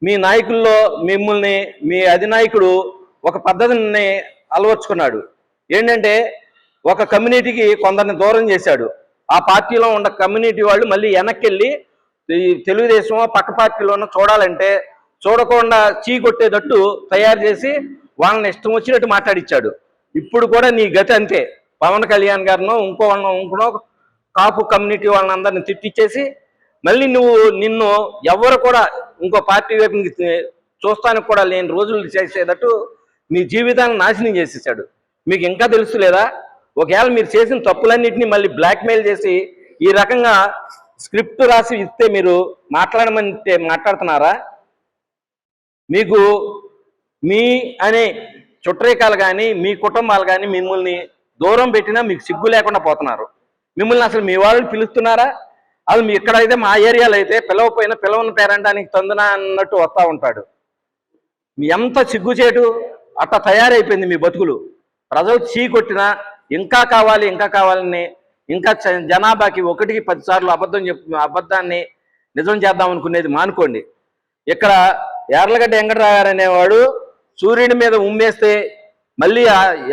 మీ నాయకుల్లో మిమ్మల్ని మీ అధినాయకుడు ఒక పద్ధతిని అలవర్చుకున్నాడు. ఏంటంటే ఒక కమ్యూనిటీకి కొందరిని దూరం చేశాడు. ఆ పార్టీలో ఉన్న కమ్యూనిటీ వాళ్ళు మళ్ళీ వెనక్కి వెళ్ళి తెలుగుదేశం పక్క పార్టీలోనూ చూడాలంటే చూడకుండా చీకొట్టేటట్టు తయారు చేసి వాళ్ళని ఇష్టం వచ్చినట్టు మాట్లాడిచ్చాడు. ఇప్పుడు కూడా నీ గతి అంతే. పవన్ కళ్యాణ్ గారినో ఇంకో కాపు కమ్యూనిటీ వాళ్ళని అందరిని తిట్టిచ్చేసి మళ్ళీ నిన్ను ఎవరు కూడా ఇంకో పార్టీ వైపు చూస్తానికి కూడా లేని రోజులు చేసేటట్టు మీ జీవితాన్ని నాశనం చేసేసాడు. మీకు ఇంకా తెలుసు లేదా? ఒకవేళ మీరు చేసిన తప్పులన్నింటినీ మళ్ళీ బ్లాక్మెయిల్ చేసి ఈ రకంగా స్క్రిప్ట్ రాసి ఇస్తే మీరు మాట్లాడమంటే మాట్లాడుతున్నారా? మీకు మీ అనే చుట్టరికాలు కానీ మీ కుటుంబాలు కానీ మిమ్మల్ని దూరం పెట్టినా మీకు సిగ్గు లేకుండా పోతున్నారు. మిమ్మల్ని అసలు మీ వాళ్ళు పిలుస్తున్నారా? అది మీ ఇక్కడైతే మా ఏరియాలో అయితే పిలవపోయినా పిలవని పేరంటానికి తొందన అన్నట్టు వస్తూ ఉంటాడు. మీ ఎంత సిగ్గుచేటు అట్లా తయారైపోయింది మీ బతుకులు. ప్రజలు చీకొట్టినా ఇంకా కావాలి ఇంకా కావాలని ఇంకా జనాభాకి 1కి 10 సార్లు అబద్ధాన్ని నిజం చేద్దాం అనుకునేది మానుకోండి. ఇక్కడ యార్లగడ్డ వెంకటరావు గారు అనేవాడు సూర్యుడి మీద ఉమ్మేస్తే మళ్ళీ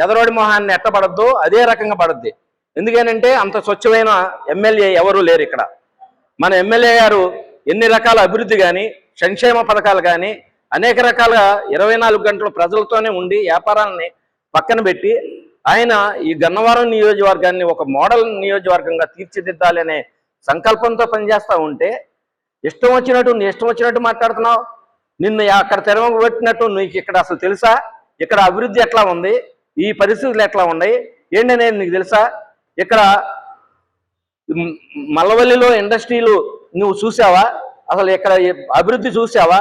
ఎదరోడి మొహాన్ని ఎట్టబడద్దు అదే రకంగా పడద్ది. ఎందుకనంటే అంత స్వచ్ఛమైన ఎమ్మెల్యే ఎవరూ లేరు ఇక్కడ. మన ఎమ్మెల్యే గారు ఎన్ని రకాల అభివృద్ధి కానీ సంక్షేమ పథకాలు కానీ అనేక రకాలుగా 24 గంటలు ప్రజలతోనే ఉండి వ్యాపారాలని పక్కన పెట్టి ఆయన ఈ గన్నవరం నియోజకవర్గాన్ని ఒక మోడల్ నియోజకవర్గంగా తీర్చిదిద్దాలి అనే సంకల్పంతో పనిచేస్తూ ఉంటే ఇష్టం వచ్చినట్టు మాట్లాడుతున్నావు. నిన్ను అక్కడ తెరవబెట్టినట్టు నీకు ఇక్కడ అసలు తెలుసా? ఇక్కడ అభివృద్ధి ఎట్లా ఉంది, ఈ పరిస్థితులు ఎట్లా ఉన్నాయి ఏంటనేది నీకు తెలుసా? ఇక్కడ మల్లవల్లిలో ఇండస్ట్రీలు నువ్వు చూసావా? అసలు ఇక్కడ అభివృద్ధి చూసావా?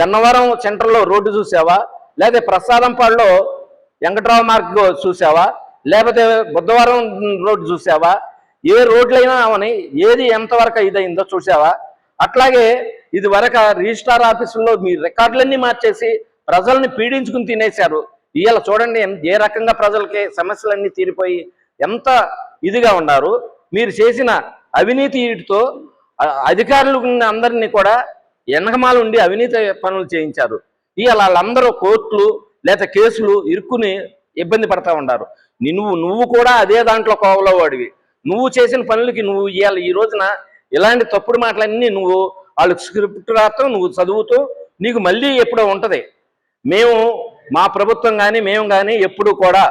గన్నవరం సెంటర్లో రోడ్డు చూసావా? లేకపోతే ప్రసాదంపాడులో వెంకట్రావు మార్గ్ చూసావా? లేకపోతే బుద్ధవరం రోడ్డు చూసావా? ఏ రోడ్లైనా అవని ఏది ఎంతవరకు ఇదైందో చూసావా? అట్లాగే ఇది వరకు రిజిస్ట్రార్ ఆఫీసుల్లో మీ రికార్డులన్నీ మార్చేసి ప్రజల్ని పీడించుకుని తినేశారు. ఇవాళ చూడండి ఏ రకంగా ప్రజలకి సమస్యలన్నీ తీరిపోయి ఎంత ఇదిగా ఉన్నారు. మీరు చేసిన అవినీతితో అధికారులు అందరినీ కూడా వెనకమాల ఉండి అవినీతి పనులు చేయించారు. ఇవాళ వాళ్ళందరూ కోర్టులు లేదా కేసులు ఇరుక్కుని ఇబ్బంది పడతా ఉన్నారు. నువ్వు కూడా అదే దాంట్లో కోవలో వాడివి. నువ్వు చేసిన పనులకి నువ్వు ఇవాళ ఈ రోజున ఇలాంటి తప్పుడు మాటలన్నీ నువ్వు వాళ్ళకి స్క్రిప్ట్ రాస్తావు, నువ్వు చదువుతూ నీకు మళ్ళీ ఎప్పుడో ఉంటుంది. మా ప్రభుత్వం కానీ మేము కానీ ఎప్పుడు కూడా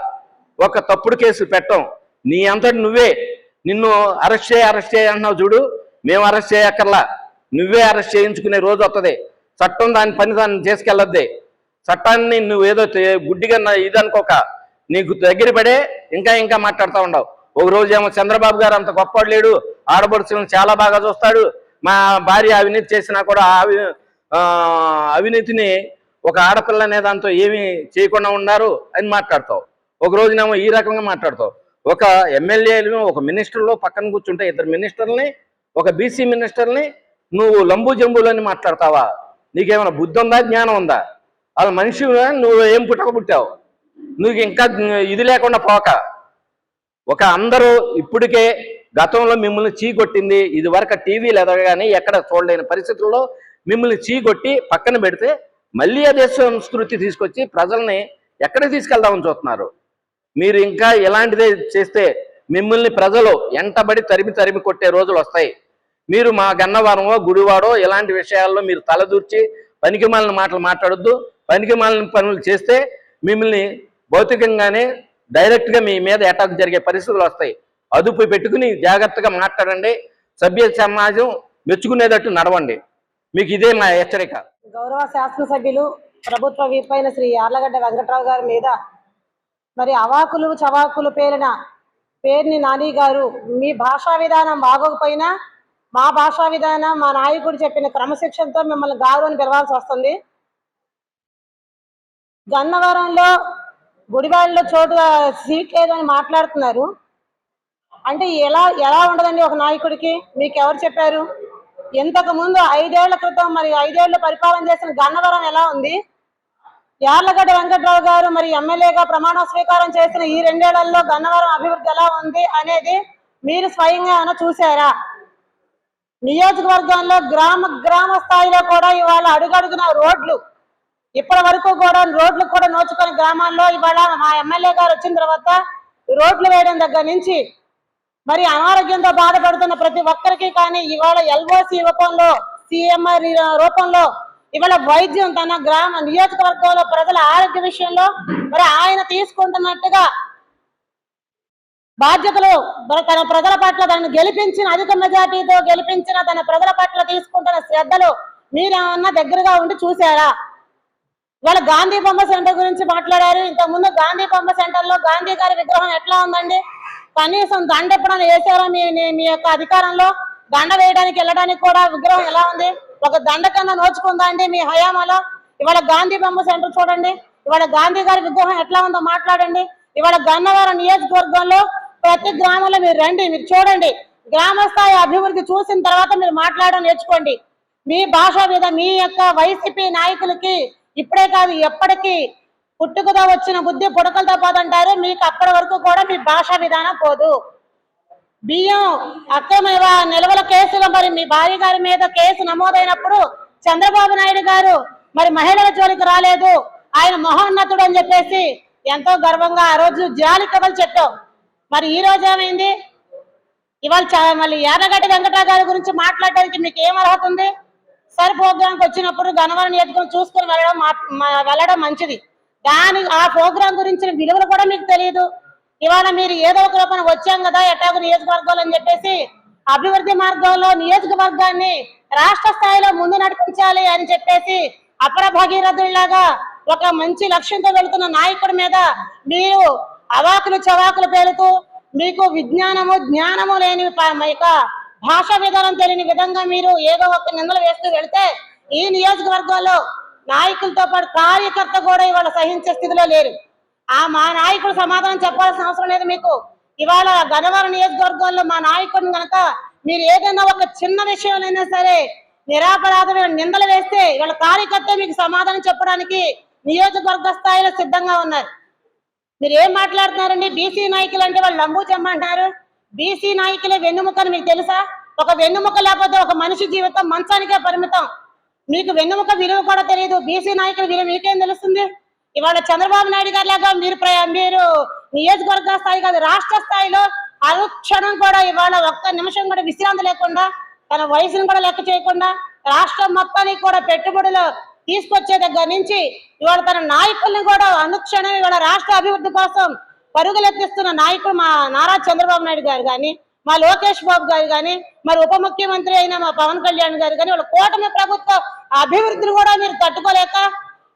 ఒక తప్పుడు కేసు పెట్టం. నీ అంతటి నువ్వే నిన్ను అరెస్ట్ చేయ అంటున్నావు చూడు, మేము అరెస్ట్ చేయక్కర్లా, నువ్వే అరెస్ట్ చేయించుకునే రోజు వస్తుంది. చట్టం దాని పని దాన్ని చేసుకెళ్ళద్దే. చట్టాన్ని నువ్వు ఏదో గుడ్డిగా ఇది అనుకోక నీకు దగ్గర పడే ఇంకా మాట్లాడుతూ ఉండవు. ఒక రోజు ఏమో చంద్రబాబు గారు అంత గొప్పవాడు లేడు, ఆడపడుచులను చాలా బాగా చూస్తాడు, మా భార్య అవినీతి చేసినా కూడా అవినీతిని ఒక ఆడపిల్ల అనే దాంతో ఏమీ చేయకుండా ఉన్నారు అని మాట్లాడతావు. ఒక రోజునేమో ఈ రకంగా మాట్లాడతావు. ఒక ఎమ్మెల్యేలు ఒక మినిస్టర్లో పక్కన కూర్చుంటే ఇద్దరు మినిస్టర్ని, ఒక బీసీ మినిస్టర్ని నువ్వు లంబు జంబులని మాట్లాడతావా? నీకేమైనా బుద్ధి ఉందా, జ్ఞానం ఉందా? వాళ్ళ మనిషి నువ్వు ఏం పుట్టవు. నువ్వు ఇంకా ఇది లేకుండా పోక ఒక అందరూ ఇప్పటికే గతంలో మిమ్మల్ని చీకొట్టింది, ఇది వరకు టీవీలు ఎదగగానే ఎక్కడ చూడలేని పరిస్థితుల్లో మిమ్మల్ని చీకొట్టి పక్కన పెడితే మళ్ళీ అదే సంస్కృతి తీసుకొచ్చి ప్రజల్ని ఎక్కడికి తీసుకెళ్దామని చూస్తున్నారు. మీరు ఇంకా ఇలాంటిదే చేస్తే మిమ్మల్ని ప్రజలు ఎంటబడి తరిమి కొట్టే రోజులు వస్తాయి. మీరు మా గన్నవరమో గుడివాడో ఇలాంటి విషయాల్లో మీరు తలదూర్చి పనికిమాలిన మాటలు మాట్లాడొద్దు. పనికిమాలిన పనులు చేస్తే మిమ్మల్ని భౌతికంగానే డైరెక్ట్గా మీ మీద అటాక్ జరిగే పరిస్థితులు వస్తాయి. అదుపు పెట్టుకుని జాగ్రత్తగా మాట్లాడండి. సభ్య సమాజం మెచ్చుకునేటట్టు నడవండి. మీకు ఇదే మా హెచ్చరిక. గౌరవ శాసనసభ్యులు ప్రభుత్వ వీపైన శ్రీ యార్లగడ్డ వెంకట్రావు గారి మీద మరి అవాకులు చవాకులు పేర్ని నాని గారు, మీ భాషా విధానం బాగోకపోయినా మా భాషా విధానం మా నాయకుడు చెప్పిన క్రమశిక్షణతో మిమ్మల్ని గారు అని పిలవాల్సి వస్తుంది. గన్నవరంలో గుడివాడలో చోటు సీట్ లేదని మాట్లాడుతున్నారు. అంటే ఎలా ఉండదండి ఒక నాయకుడికి? మీకు ఎవరు చెప్పారు? ఇంతకు ముందు 5 ఏళ్ల క్రితం మరి 5 ఏళ్ళు పరిపాలన చేసిన గన్నవరం ఎలా ఉంది? యార్లగడ్డ వెంకట్రావు గారు మరి ఎమ్మెల్యేగా ప్రమాణ స్వీకారం చేసిన ఈ 2 ఏళ్లలో గన్నవరం అభివృద్ధి ఎలా ఉంది అనేది మీరు స్వయంగా ఏమైనా చూసారా? నియోజకవర్గంలో గ్రామ స్థాయిలో కూడా ఇవాళ అడుగడుగున రోడ్లు, ఇప్పటి వరకు కూడా రోడ్లు కూడా నోచుకొని గ్రామాల్లో ఇవాళ మా ఎమ్మెల్యే గారు వచ్చిన తర్వాత రోడ్లు వేయడం దగ్గర నుంచి మరి అనారోగ్యంతో బాధపడుతున్న ప్రతి ఒక్కరికి కానీ ఇవాళ ఎల్ఓసి రూపంలో, సిఎంఆర్ రూపంలో ఇవాళ వైద్యం తన నియోజకవర్గంలో ప్రజల ఆరోగ్య విషయంలో మరి ఆయన తీసుకుంటున్నట్టుగా బాధ్యతలు తన ప్రజల పట్ల తనను గెలిపించిన అధిక మెజార్టీతో గెలిపించిన తన ప్రజల పట్ల తీసుకుంటున్న శ్రద్ధలు మీరేమన్నా దగ్గరగా ఉండి చూసారా? ఇవాళ గాంధీ బొమ్మ సెంటర్ గురించి మాట్లాడారు. ఇంతకుముందు గాంధీ బొమ్మ సెంటర్ లో గాంధీ గారి విగ్రహం ఎట్లా ఉందండి? కనీసం దండ ఎప్పుడైనా వేసారా? మీ యొక్క అధికారంలో దండ వేయడానికి వెళ్ళడానికి కూడా విగ్రహం ఎలా ఉంది? ఒక దండ కన్నా నోచుకుందా అండి మీ హయాంలో? ఇవాళ గాంధీ బొమ్మ సెంటర్ చూడండి. ఇవాళ గాంధీ గారి విగ్రహం ఎట్లా ఉందో మాట్లాడండి. ఇవాళ గన్నవరం నియోజకవర్గంలో ప్రతి గ్రామంలో మీరు రండి, మీరు చూడండి. గ్రామ స్థాయి అభివృద్ధి చూసిన తర్వాత మీరు మాట్లాడడం నేర్చుకోండి. మీ భాష మీద మీ యొక్క వైసీపీ నాయకులకి ఇప్పుడే కాదు ఎప్పటికీ పుట్టుకతో వచ్చిన బుద్ధి పుడకలతో పోదంటారు. మీకు అప్పటి వరకు కూడా మీ భాషా విధానం పోదు. బియ్యం అక్రమ నిల్వల కేసులో మరి మీ భార్య గారి మీద కేసు నమోదైనప్పుడు చంద్రబాబు నాయుడు గారు మరి మహిళల జోలికి రాలేదు, ఆయన మహోన్నతుడు అని చెప్పేసి ఎంతో గర్వంగా ఆ రోజు జాలి కథలు చెప్పావు. మరి ఈ రోజు ఏమైంది? ఇవాళ మళ్ళీ యార్లగడ్డ వెంకట్రావు గారి గురించి మాట్లాడడానికి మీకు ఏం అర్హత ఉంది? సరే, ప్రోగ్రాంకి వచ్చినప్పుడు గన్నవరం నియోజకవర్గం చూసుకుని వెళ్ళడం మంచిది. ఆ ప్రోగ్రాం గురించిన విలువలు కూడా మీకు తెలియదు. ఇవాళ మీరు ఏదో ఒక రూపాయన వచ్చాం కదా ఎటాకు నియోజకవర్గాలు అని చెప్పేసి అభివృద్ధి మార్గంలో నియోజకవర్గాన్ని రాష్ట్ర స్థాయిలో ముందు నడిపించాలి అని చెప్పేసి అపర భగీరథుల్లాగా ఒక మంచి లక్ష్యంతో వెళుతున్న నాయకుడి మీద మీరు అవాకులు చవాకులు పేరుతూ మీకు జ్ఞానము లేని భాషా విధానం తెలియని విధంగా మీరు ఏదో ఒక నిందలు వేస్తూ వెళితే ఈ నియోజకవర్గంలో నాయకులతో పాటు కార్యకర్త కూడా ఇవాళ సహించే స్థితిలో లేరు. మా నాయకుడు సమాధానం చెప్పాల్సిన అవసరం లేదు మీకు. ఇవాళ గన్నవరం నియోజకవర్గంలో మా నాయకుడిని కనుక మీరు ఏదైనా ఒక చిన్న విషయంలో సరే నిరాపరాధమైన నిందలు వేస్తే ఇవాళ కార్యకర్త మీకు సమాధానం చెప్పడానికి నియోజకవర్గ స్థాయిలో సిద్ధంగా ఉన్నారు. మీరు ఏం మాట్లాడుతున్నారండి? బీసీ నాయకులు అంటే వాళ్ళు లంబూ చెమ్మంటున్నారు. బీసీ నాయకులే వెన్నుముకని మీకు తెలుసా? ఒక వెన్నుముక లేకపోతే ఒక మనిషి జీవితం మంచానికే పరిమితం. మీకు వెన్నుముక విలువ కూడా తెలియదు, బీసీ నాయకుల విలువ మీకేం తెలుస్తుంది? ఇవాళ చంద్రబాబు నాయుడు గారి లాగా మీరు నియోజకవర్గ స్థాయి కాదు, రాష్ట్ర స్థాయిలో అనుక్షణం కూడా ఇవాళ ఒక్క నిమిషం కూడా విశ్రాంతి లేకుండా, తన వయసును కూడా లెక్క చేయకుండా, రాష్ట్రం మొత్తానికి కూడా పెట్టుబడులు తీసుకొచ్చే దగ్గర నుంచి ఇవాళ తన నాయకుల్ని కూడా అనుక్షణం ఇవాళ రాష్ట్ర అభివృద్ధి కోసం పరుగులెత్తిస్తున్న నాయకుడు మా నారా చంద్రబాబు నాయుడు గారు కానీ, మా లోకేష్ బాబు గారు కానీ, మరి ఉప ముఖ్యమంత్రి అయిన మా పవన్ కళ్యాణ్ గారు కానీ, వాళ్ళ కూటమి ప్రభుత్వ అభివృద్ధిని కూడా మీరు తట్టుకోలేక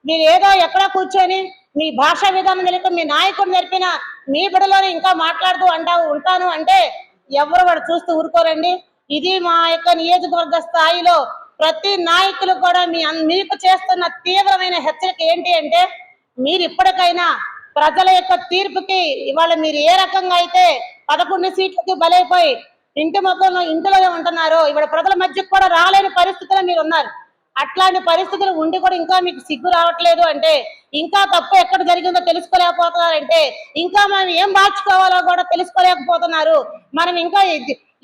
మీరు ఏదో ఎక్కడ కూర్చొని మీ భాషా విధానం తెలియక మీ నాయకుడు నేర్పిన మీ బిడలోనే ఇంకా మాట్లాడుతూ ఉంటాను అంటే ఎవరు కూడా చూస్తూ ఊరుకోరండి. ఇది మా యొక్క నియోజకవర్గ స్థాయిలో ప్రతి నాయకులు కూడా మీకు చేస్తున్న తీవ్రమైన హెచ్చరిక ఏంటి అంటే, మీరు ఇప్పటికైనా ప్రజల యొక్క తీర్పుకి ఇవాళ మీరు ఏ రకంగా అయితే 11 సీట్లకి బలైపోయి ఇంటిలోనే ఉంటున్నారో, ఇవాళ ప్రజల మధ్యకు కూడా రాలేని పరిస్థితుల్లో మీరు ఉన్నారు. అట్లాంటి పరిస్థితులు ఉండి కూడా ఇంకా మీకు సిగ్గు రావట్లేదు అంటే, ఇంకా తప్పు ఎక్కడ జరిగిందో తెలుసుకోలేకపోతున్నారంటే, ఇంకా మనం ఏం మార్చుకోవాలో కూడా తెలుసుకోలేకపోతున్నారు. మనం ఇంకా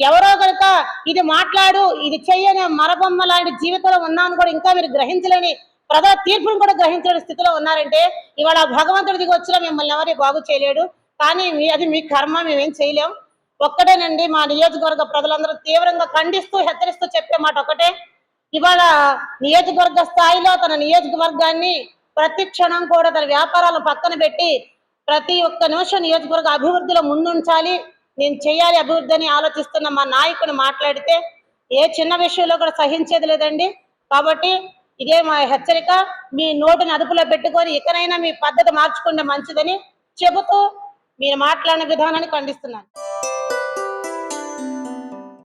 ఎవరో కనుక ఇది మాట్లాడు ఇది చెయ్యని మరబొమ్మ లాంటి జీవితంలో ఉన్నాను కూడా ఇంకా మీరు గ్రహించలేని, ప్రజల తీర్పును కూడా గ్రహించలేని స్థితిలో ఉన్నారంటే, ఇవాళ భగవంతుడి దిగి వచ్చినా మిమ్మల్ని ఎవరి బాగు చేయలేడు. కానీ అది మీ కర్మ, మేమేం చేయలేం. ఒక్కటేనండి, మా నియోజకవర్గ ప్రజలందరూ తీవ్రంగా ఖండిస్తూ హెచ్చరిస్తూ చెప్పే మాట ఒకటే, ఇవాళ నియోజకవర్గ స్థాయిలో తన నియోజకవర్గాన్ని ప్రతి క్షణం కూడా తన వ్యాపారాలను పక్కన పెట్టి ప్రతి ఒక్క నిమిషం నియోజకవర్గ అభివృద్ధిలో ముందుంచాలి, నేను చేయాలి అభివృద్ధి అని ఆలోచిస్తున్న మా నాయకుని మాట్లాడితే ఏ చిన్న విషయంలో కూడా సహించేది లేదండి. కాబట్టి ఇదే మా హెచ్చరిక. మీ నోటిని అదుపులో పెట్టుకొని ఇకనైనా మీ పద్ధతి మార్చుకుంటే మంచిదని చెబుతూ మీరు మాట్లాడిన విధానాన్ని ఖండిస్తున్నాను.